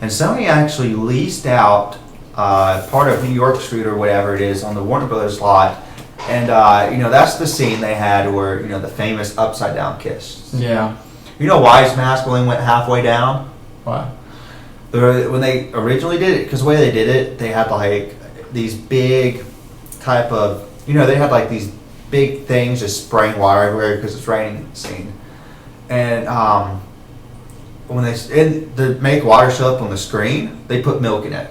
And Sony actually leased out part of New York Street or whatever it is on the Warner Brothers lot, and that's the scene they had where the famous upside down kiss. Yeah. Why his mask only went halfway down? Why? When they originally did it, because the way they did it, they had these big type of they had these big things just spraying water everywhere because it's raining in the scene, and when to make water show up on the screen, they put milk in it.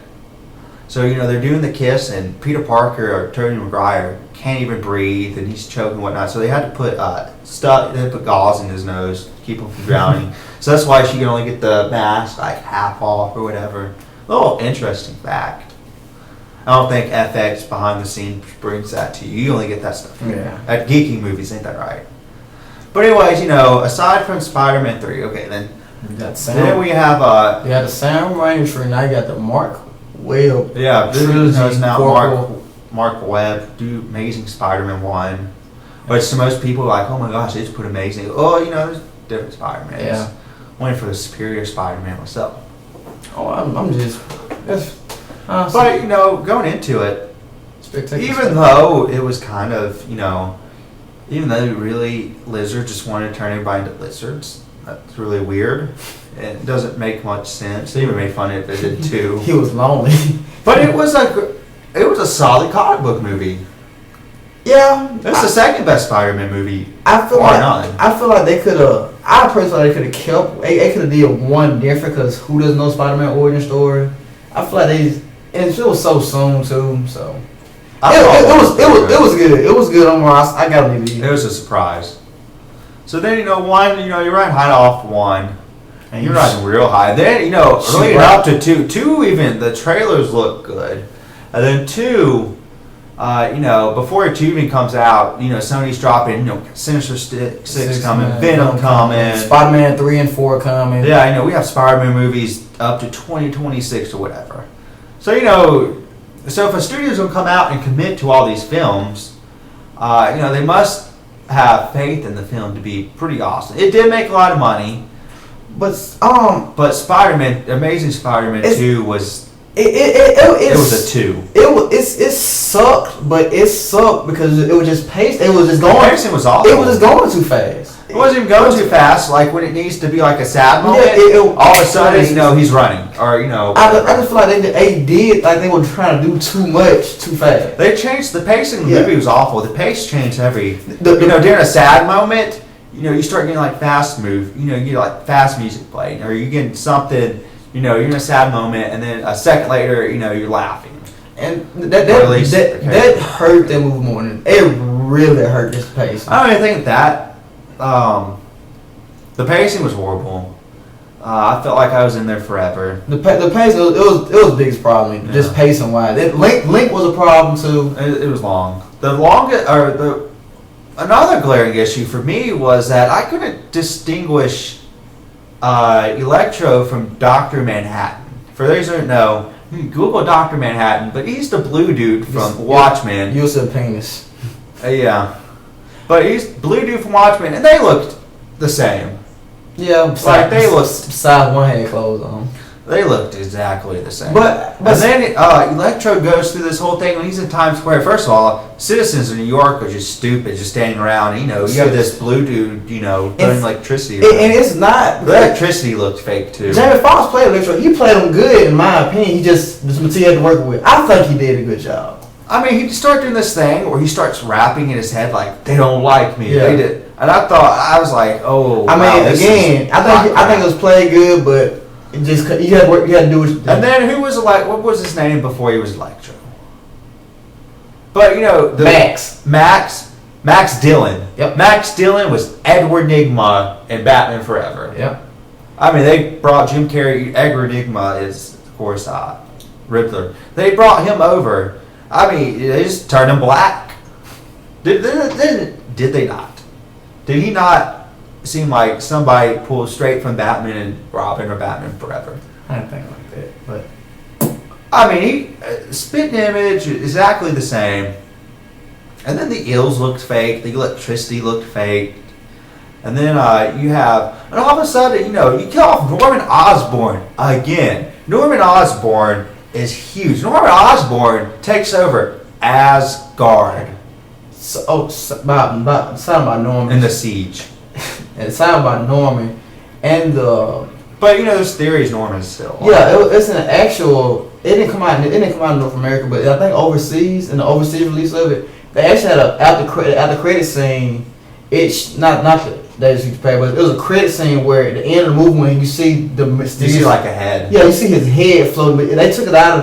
So, they're doing the kiss, and Peter Parker or Tobey Maguire can't even breathe, and he's choking and whatnot. So they had to put they put gauze in his nose to keep him from drowning. So that's why she can only get the mask half off or whatever. A little interesting fact. I don't think FX behind the scenes brings that to you. You only get that stuff at Geeking Movies, ain't that right? But anyways, aside from Spider-Man 3, okay, then we have you got the Sam Raimi tree, now you got the Mark Webb. Yeah, this is now Mark Mark Webb do Amazing Spider-Man 1. Which to most people are like, oh my gosh, they just put Amazing. Oh, there's different Spider-Mans. Yeah. Waiting for the superior Spider-Man myself. Oh, I'm just... But, going into it, even though it was kind of, even though really Lizard just wanted to turn everybody into lizards, that's really weird. It doesn't make much sense. They even made fun if it did too. He was lonely. But it was a solid comic book movie. Yeah, that's the second best Spider-Man movie. I feel like they could have. I personally could have kept. They could have did one different because who doesn't know Spider-Man origin story? I feel like and it was so soon too. So it was good. It was good. I got to leave it. It was a surprise. So then one, you're riding high off one, and you're riding real high. Then leading up to two. Two even the trailers look good, and then two. Before 2 even comes out, Sony's dropping, Sinister Six coming, Venom coming, Spider-Man 3 and 4 coming. Yeah, we have Spider-Man movies up to 2026 or whatever. So, you know, so if a studio's going to come out and commit to all these films, you know, they must have faith in the film to be pretty awesome. It did make a lot of money, But Spider-Man, Amazing Spider-Man 2 was it was a 2. It sucked, but it sucked because it was just paced. It was just The going. pacing was awful. It was just going too fast. It wasn't even going too fast. Like when it needs to be like a sad moment, Yeah, all of a sudden, you know, he's running, or you know. I just feel like they did like they were trying to do too much too fast. They changed the pacing. Of the movie was awful. The pace changed every. The- you know, during a sad moment, you know, you start getting like fast move. You know, you get like fast music playing, or you get something. You know, you're in a sad moment, and then a second later, you know, you're laughing. And that hurt that movie more than it really hurt this pace. I don't even think that. The pacing was horrible. I felt like I was in there forever. The pacing it was the biggest problem, just pacing wise. Link was a problem too. It was long. Another glaring issue for me was that I couldn't distinguish Electro from Dr. Manhattan. For those who don't know, you can Google Dr. Manhattan, but he's the blue dude from Watchmen. You said penis. Yeah. But he's the blue dude from Watchmen, and they looked the same. Yeah, Like, they looked... besides one had clothes on. They looked exactly the same. But and then Electro goes through this whole thing when he's in Times Square. First of all, citizens of New York are just stupid, just standing around. You know, you have this blue dude, you know, throwing electricity around. And it's not... The electricity looked fake, too. Jamie Foxx played Electro. He played him good, in my opinion. This material he had to work with. I think he did a good job. I mean, he started doing this thing where he starts rapping in his head like, they don't like me. Yeah. They did. And I was like, oh, I mean, wow, I think it was played good, but it just you had to work. You had to do it. And then who was what was his name before he was Electro? But you know, Max Dillon. Yep. Max Dillon was Edward Nygma in Batman Forever. Yep. I mean, they brought Jim Carrey. Edward Nygma is, of course, Riddler. They brought him over. I mean, they just turned him black. Did they not? Did he not seem like somebody pulled straight from Batman and Robin or Batman Forever? I didn't think like that, but I mean, he spit image exactly the same. And then the ills looked fake. The electricity looked fake. And then and all of a sudden, you know, you kill off Norman Osborn again. Norman Osborn is huge. Norman Osborn takes over Asgard. Something about Norman In the Siege. and something about Norman and the. But you know, there's theories Norman's still. Yeah, it's an actual. It didn't come out in North America, but I think overseas, in the overseas release of it, they actually had a after credit scene. It's not that you pay, but it was a credit scene where at the end of the movie when you see the mysterious, you see like a head. Yeah, you see his head floating. They took it out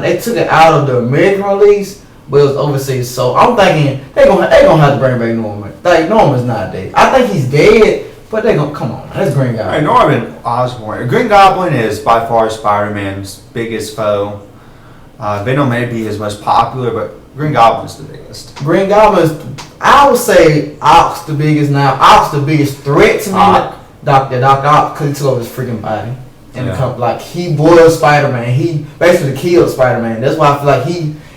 of the American release, but it was overseas. So I'm thinking they gonna have to bring back Norman. Like Norman's not dead. I think he's dead, but they gonna come on. That's Green Goblin. Right, Norman Osborn. Green Goblin is by far Spider-Man's biggest foe. Venom may be his most popular, but Green Goblin's the biggest. Green Goblin's. I would say Ock's the biggest now. Ock's the biggest threat to me. Dr. Ock, because he took over his freaking body. And like he was Spider-Man. He basically killed Spider-Man. That's why I feel like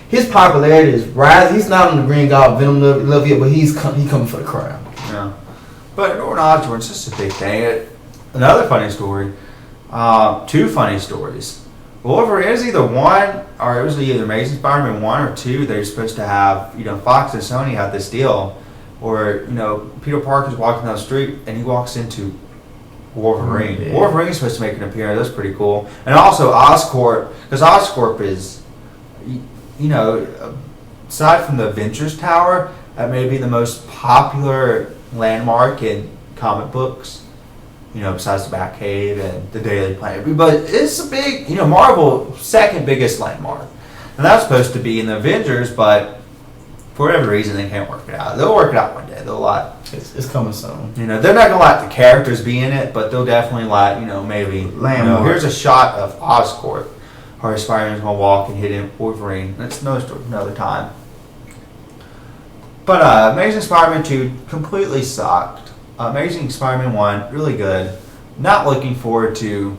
his popularity is rising. He's not on the Green Goblin Venom level yet, but he coming for the crowd. Yeah. But Norman Osborn's just a big thing. Another funny story. 2 funny stories. Wolverine is either 1 or it was either Amazing Spider-Man 1 or 2. They're supposed to have, you know, Fox and Sony had this deal where, you know, Peter Parker's walking down the street and he walks into Wolverine. Yeah. Wolverine's supposed to make an appearance. That's pretty cool. And also Oscorp, because Oscorp is, you know, aside from the Avengers Tower, that may be the most popular landmark in comic books. You know, besides the Batcave and the Daily Planet. But it's a big, you know, Marvel's second biggest landmark. And that's supposed to be in the Avengers, but for whatever reason, they can't work it out. They'll work it out one day. They'll It's coming soon. you know, they're not going to let the characters be in it, but they'll definitely let, you know, maybe, you know, here's a shot of Oscorp, where Spider-Man's going to walk and hit him, Wolverine. That's another story, another time. But Amazing Spider-Man 2 completely sucked. Amazing Spider-Man 1, really good. Not looking forward to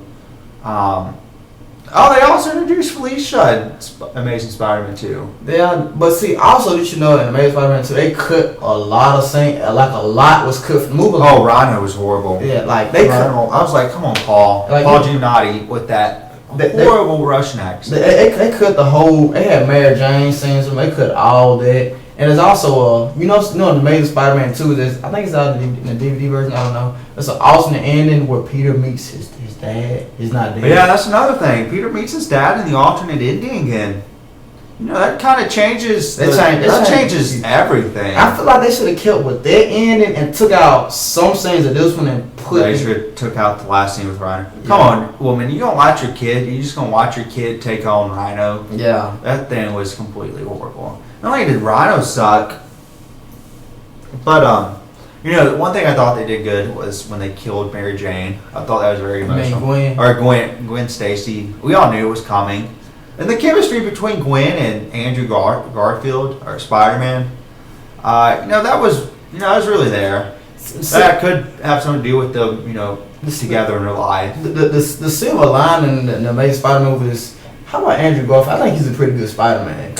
Oh, they also introduced Felicia in Amazing Spider-Man 2. Yeah, but see, also did you know in Amazing Spider-Man 2 they cut a lot of scenes, like a lot was cut from the movie. Oh, Rhino was horrible. Yeah, like they cut. I was like, come on, Paul. Like, Paul Giamatti with that horrible Russian accent. They cut the whole. They had Mary Jane scenes. They cut all that, and there's also in the Amazing Spider-Man 2. I think it's out in the DVD version. I don't know. It's an alternate ending where Peter meets his dad. He's not dead. Yeah, that's another thing. Peter meets his dad in the alternate ending, and that kind of changes. That changes everything. I feel like they should have kept with that ending and took out some scenes of this one and put. They should have took out the last scene with Rhino. Yeah. Come on, woman, you don't watch your kid. You just gonna watch your kid take on Rhino. Yeah, that thing was completely horrible. Not only did Rhino suck, but one thing I thought they did good was when they killed Mary Jane. I thought that was very emotional. Gwen Stacy. We all knew it was coming. And the chemistry between Gwen and Andrew Garfield, or Spider-Man, that was really there. That could have something to do with them, together in their life. The silver line in the Amazing Spider-Man movie is, how about Andrew Garfield? I think he's a pretty good Spider-Man.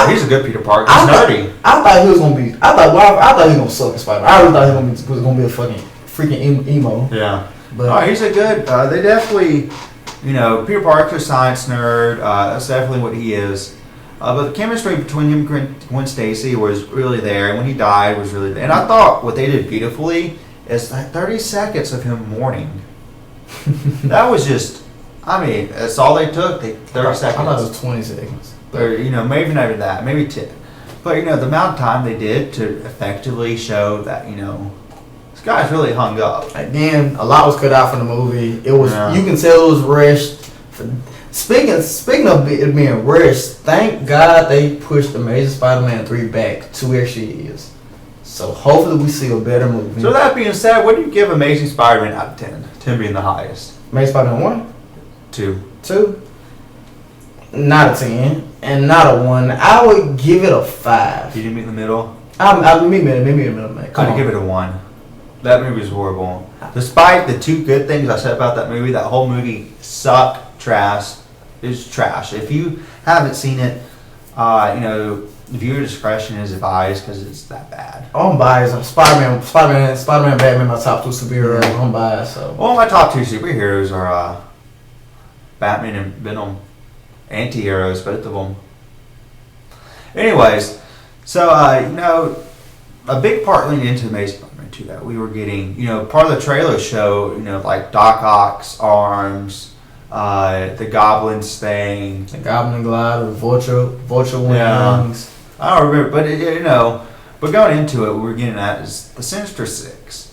He's a good Peter Parker. He's nerdy. I thought he was gonna be. I thought he was gonna suck at Spider-Man. I really thought he was gonna be a fucking freaking emo. Yeah. But he's a good. They definitely, Peter Parker's a science nerd. That's definitely what he is. But the chemistry between him and Gwen Stacy was really there, and when he died was really there. And I thought what they did beautifully is like 30 seconds of him mourning. That was just. That's all they took. 30 seconds. I thought it was 20 seconds. Or, maybe not even that. Maybe 10. But, the amount of time they did to effectively show that, this guy's really hung up. Again, a lot was cut out from the movie. It was, you can tell it was rushed. Speaking of it being rushed, thank God they pushed Amazing Spider-Man 3 back 2 extra years. So hopefully we see a better movie. So that being said, what do you give Amazing Spider-Man out of 10? 10 being the highest. Amazing Spider-Man 1? 2. Not a 10 and not a 1. I would give it a 5. You didn't meet in the middle? Meet me in the middle, man. I'd give it a 1. That movie was horrible. Despite the 2 good things I said about that movie, that whole movie sucked, trash. It was trash. If you haven't seen it, viewer discretion is advised because it's that bad. I'm biased. Spider-Man, Batman, my top 2 superheroes. I'm biased. So. Well, my top 2 superheroes are Batman and Venom. Anti-heroes, both of them. Anyways, so a big part leading into Amazing Spider-Man 2 that we were getting, part of the trailer show, like Doc Ock's arms, the Goblin's thing, the Goblin glider, Vulture wings. I don't remember, but but going into it, what we're getting at is the Sinister Six.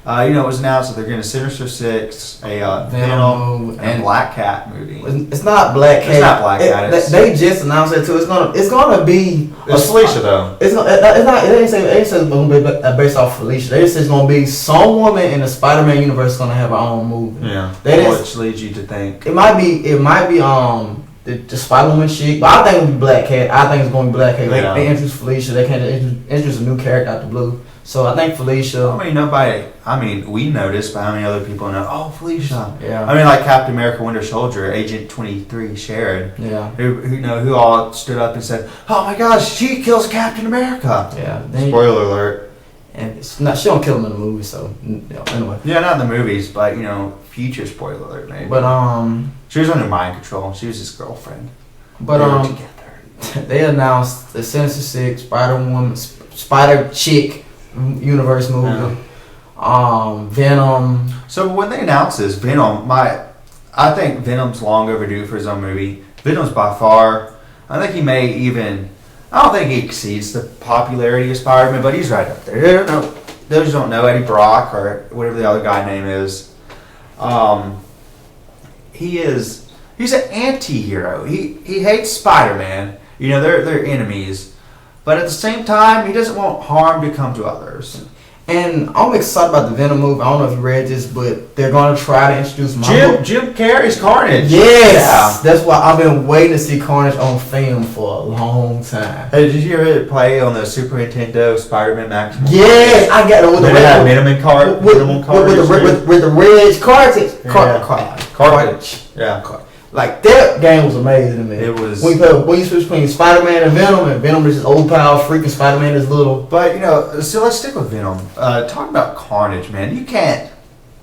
It was announced that they're getting a Sinister Six, a Venom, and Black Cat movie. It's not Black Cat. It's not Black Cat. They just announced it too. It's gonna be. It's Felicia though. It's not. It ain't say it's gonna be based off Felicia. They just say it's gonna be some woman in the Spider-Man universe gonna have her own movie. Yeah. Which leads you to think it might be the Spider-Woman chick, but I think it'll be Black Cat. I think it's going to be Black Cat. Yeah. They introduce Felicia. They can't introduce a new character out the blue. So I think Felicia. We noticed, but how many other people know? Oh, Felicia. Yeah. Like Captain America: Winter Soldier, Agent 23, Sharon. Yeah. Who all stood up and said, "Oh my gosh, she kills Captain America." Yeah. Spoiler alert. And it's not. She don't kill him in the movie. So anyway. Yeah, not in the movies, but future spoiler alert maybe. But she was under mind control. She was his girlfriend. But they were together. They announced the Sinister Six, Spider-Woman, Spider Chick universe movie. Yeah. Venom. So when they announced this, Venom, I think Venom's long overdue for his own movie. Venom's by far, I think he may even, I don't think he exceeds the popularity of Spider-Man, but he's right up there. Those who don't know Eddie Brock or whatever the other guy name is, he's an anti-hero. He hates Spider-Man. They're enemies. But at the same time, he doesn't want harm to come to others. And I'm excited about the Venom movie. I don't know if you read this, but they're going to try to introduce Jim Carrey's Carnage. Yes! Yeah. That's why I've been waiting to see Carnage on film for a long time. Hey, did you ever play on the Super Nintendo Spider-Man Maximum? Yes! I got it with the red minimum card. With the red cartridge. Cartridge. Yeah. Like that game was amazing to me. It was. When you switch between Spider-Man and Venom is just old pal, freaking Spider-Man is little. But so let's stick with Venom. Talk about Carnage, man. You can't.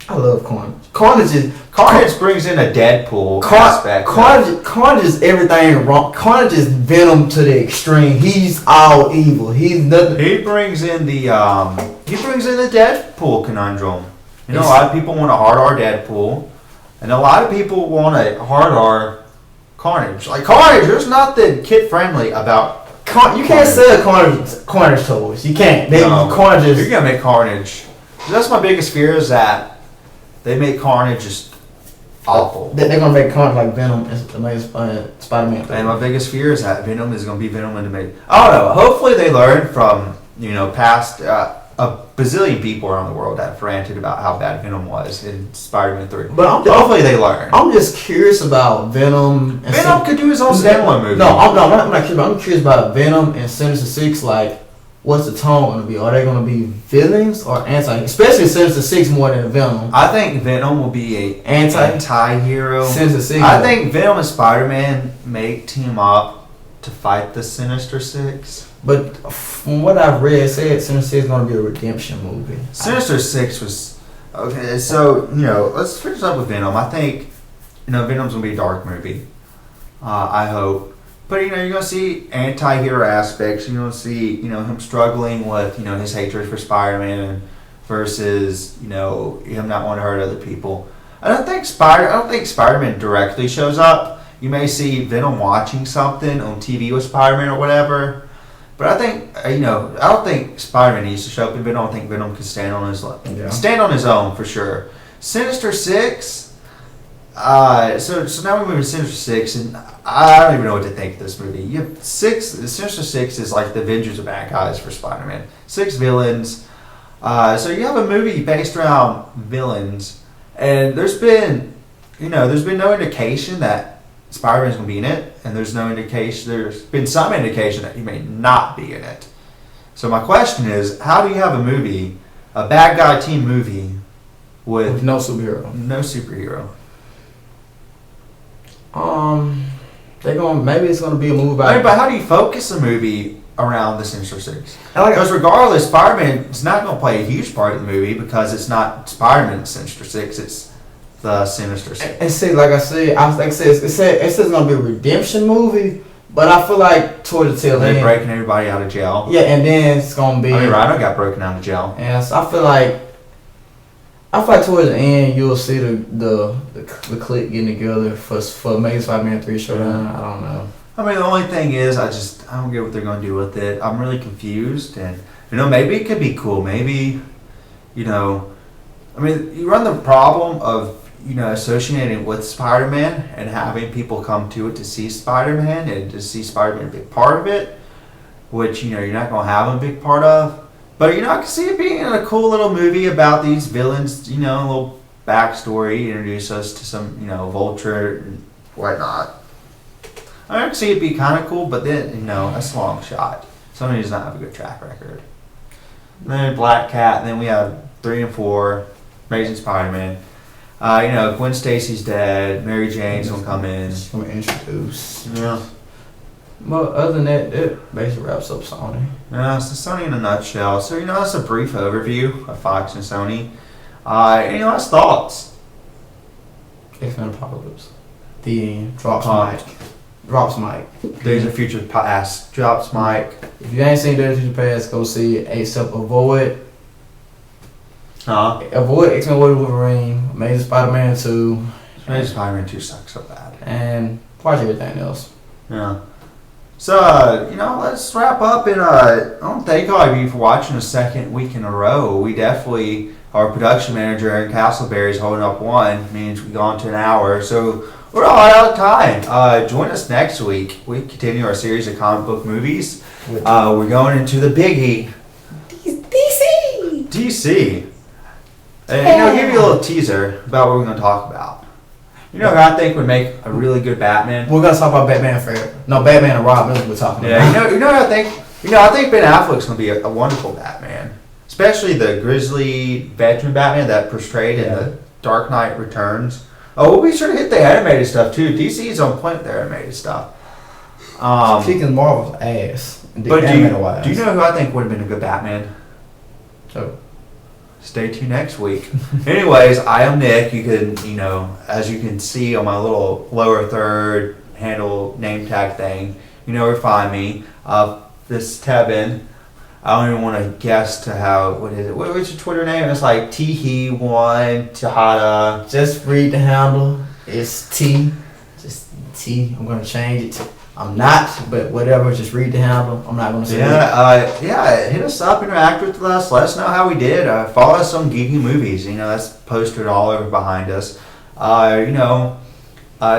I love Carnage. Carnage brings in a Deadpool aspect. Carnage is everything wrong. Carnage is Venom to the extreme. He's all evil. He's nothing. He brings in the Deadpool conundrum. A lot of people want a hard R Deadpool, and a lot of people want a hard R Carnage. Like Carnage, there's nothing kid friendly about. You can't sell Carnage toys. You can't. Carnage is. You're gonna make Carnage. That's my biggest fear is that they make Carnage just awful. They're gonna make Carnage like Venom and the Amazing Spider-Man. And my biggest fear is that Venom is gonna be Venom and the. I don't know. Hopefully they learn from past a bazillion people around the world that have ranted about how bad Venom was in Spider-Man 3. But hopefully they learn. I'm just curious about Venom. Venom could do his own standalone movie. No, I'm not curious. I'm curious about Venom and Sinister Six. Like, what's the tone going to be? Are they going to be villains or anti? Especially Sinister Six more than Venom. I think Venom will be a anti-hero. Sinister Six. I think Venom and Spider-Man may team up to fight the Sinister Six. But from what I've read, it said Sinister Six is going to be a redemption movie. Sinister Six was okay. So let's finish up with Venom. I think Venom's going to be a dark movie. I hope. But you're gonna see anti-hero aspects. You're gonna see him struggling with his hatred for Spider-Man versus him not wanting to hurt other people. I don't think Spider-Man directly shows up. You may see Venom watching something on TV with Spider-Man or whatever. But I think I don't think Spider-Man needs to show up in Venom. I think Venom can stand on his own for sure. Sinister Six. So now we move to Sinister Six, and I don't even know what to think of this movie. You have Sinister Six is like the Avengers of bad guys for Spider-Man. 6 villains. So you have a movie based around villains, and there's been no indication that Spider-Man's gonna be in it, and there's been some indication that he may not be in it. So my question is, how do you have a bad guy team movie with no superhero? Maybe it's gonna be a movie about. But how do you focus a movie around the Sinister Six? Because regardless, Spider-Man is not gonna play a huge part of the movie because it's not Spider-Man Sinister Six. It's the Sinister Six. And see, like I said, it says it's gonna be a redemption movie, but I feel like towards the tail end, they're breaking everybody out of jail. Yeah, and then it's gonna be. Rhino got broken out of jail. And so I feel like towards the end you'll see the clique getting together for Amazing Spider-Man 3 showdown. I don't know. The only thing is I don't get what they're going to do with it. I'm really confused, and maybe it could be cool. Maybe you run the problem of associating with Spider-Man and having people come to it to see Spider-Man and to see Spider-Man a big part of it, which you're not going to have a big part of. But I can see it being a cool little movie about these villains, a little backstory, introduce us to some, Vulture and whatnot. I can see it be kind of cool, but then, that's a long shot. Sony does not have a good track record. And then Black Cat, and then we have 3 and 4, Amazing Spider-Man. Gwen Stacy's dead, Mary Jane's gonna come in. She's gonna introduce. Yeah. But other than that, it basically wraps up Sony. Yeah, so Sony in a nutshell. So, that's a brief overview of Fox and Sony. Any last thoughts? X-Men Apocalypse. The end. Drops mic. Days of Future Past. Drops mic. If you ain't seen Days of Future Past, go see it. Except avoid X-Men Wolverine, Amazing Spider-Man 2. Amazing Spider-Man 2 sucks so bad. And watch everything else. Yeah. So, let's wrap up. And I want to thank all of you for watching a second week in a row. We definitely, our production manager, Aaron Castleberry, is holding up one. Means we go on to an hour. So, we're all out of time. Join us next week. We continue our series of comic book movies. We're going into the biggie. DC. And give you a little teaser about what we're going to talk about. Who I think would make a really good Batman? We're gonna talk about Batman forever. No, Batman and Robin we're talking about. Yeah, what I think? I think Ben Affleck's gonna be a wonderful Batman. Especially the grizzly veteran Batman that portrayed in the Dark Knight Returns. Oh, we'll be sure to hit the animated stuff too. DC's on point with their animated stuff. Kicking Marvel's ass. But do you know who I think would have been a good Batman? So, stay tuned next week. Anyways, I am Nick. You can, as you can see on my little lower third handle name tag thing, where to find me. This is Tevin. I don't even want to guess to how, what is it? What's your Twitter name? It's like Teehee1 Tahada. just read the handle. It's T. Just T. I'm going to change it to. I'm not, but whatever. Just read the handle. I'm not going to say it. Hit us up, interact with us, let us know how we did. Follow us on Geeking Movies. That's posted all over behind us.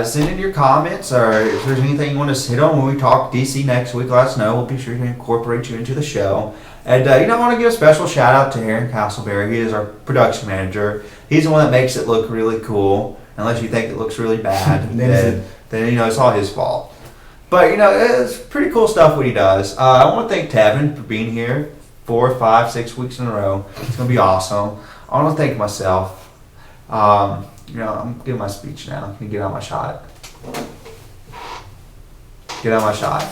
Send in your comments, or if there's anything you want us to hit on when we talk DC next week, let us know. We'll be sure to incorporate you into the show. And I want to give a special shout out to Aaron Castleberry. He is our production manager. He's the one that makes it look really cool. Unless you think it looks really bad, then it's all his fault. But, it's pretty cool stuff what he does. I want to thank Tevin for being here 4, 5, 6 weeks in a row. It's going to be awesome. I want to thank myself. I'm giving my speech now. Can you get out my shot? Get out my shot.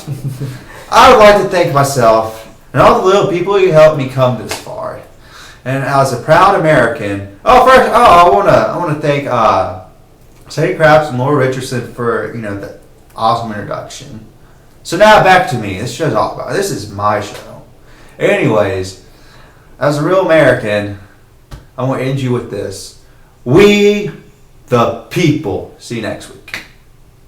I would like to thank myself and all the little people who helped me come this far. And as a proud American, I want to thank Sadie Krabs and Laura Richardson for, the awesome introduction. So now back to me. This show's all about. This is my show. Anyways, as a real American, I want to end you with this. We, the people. See you next week.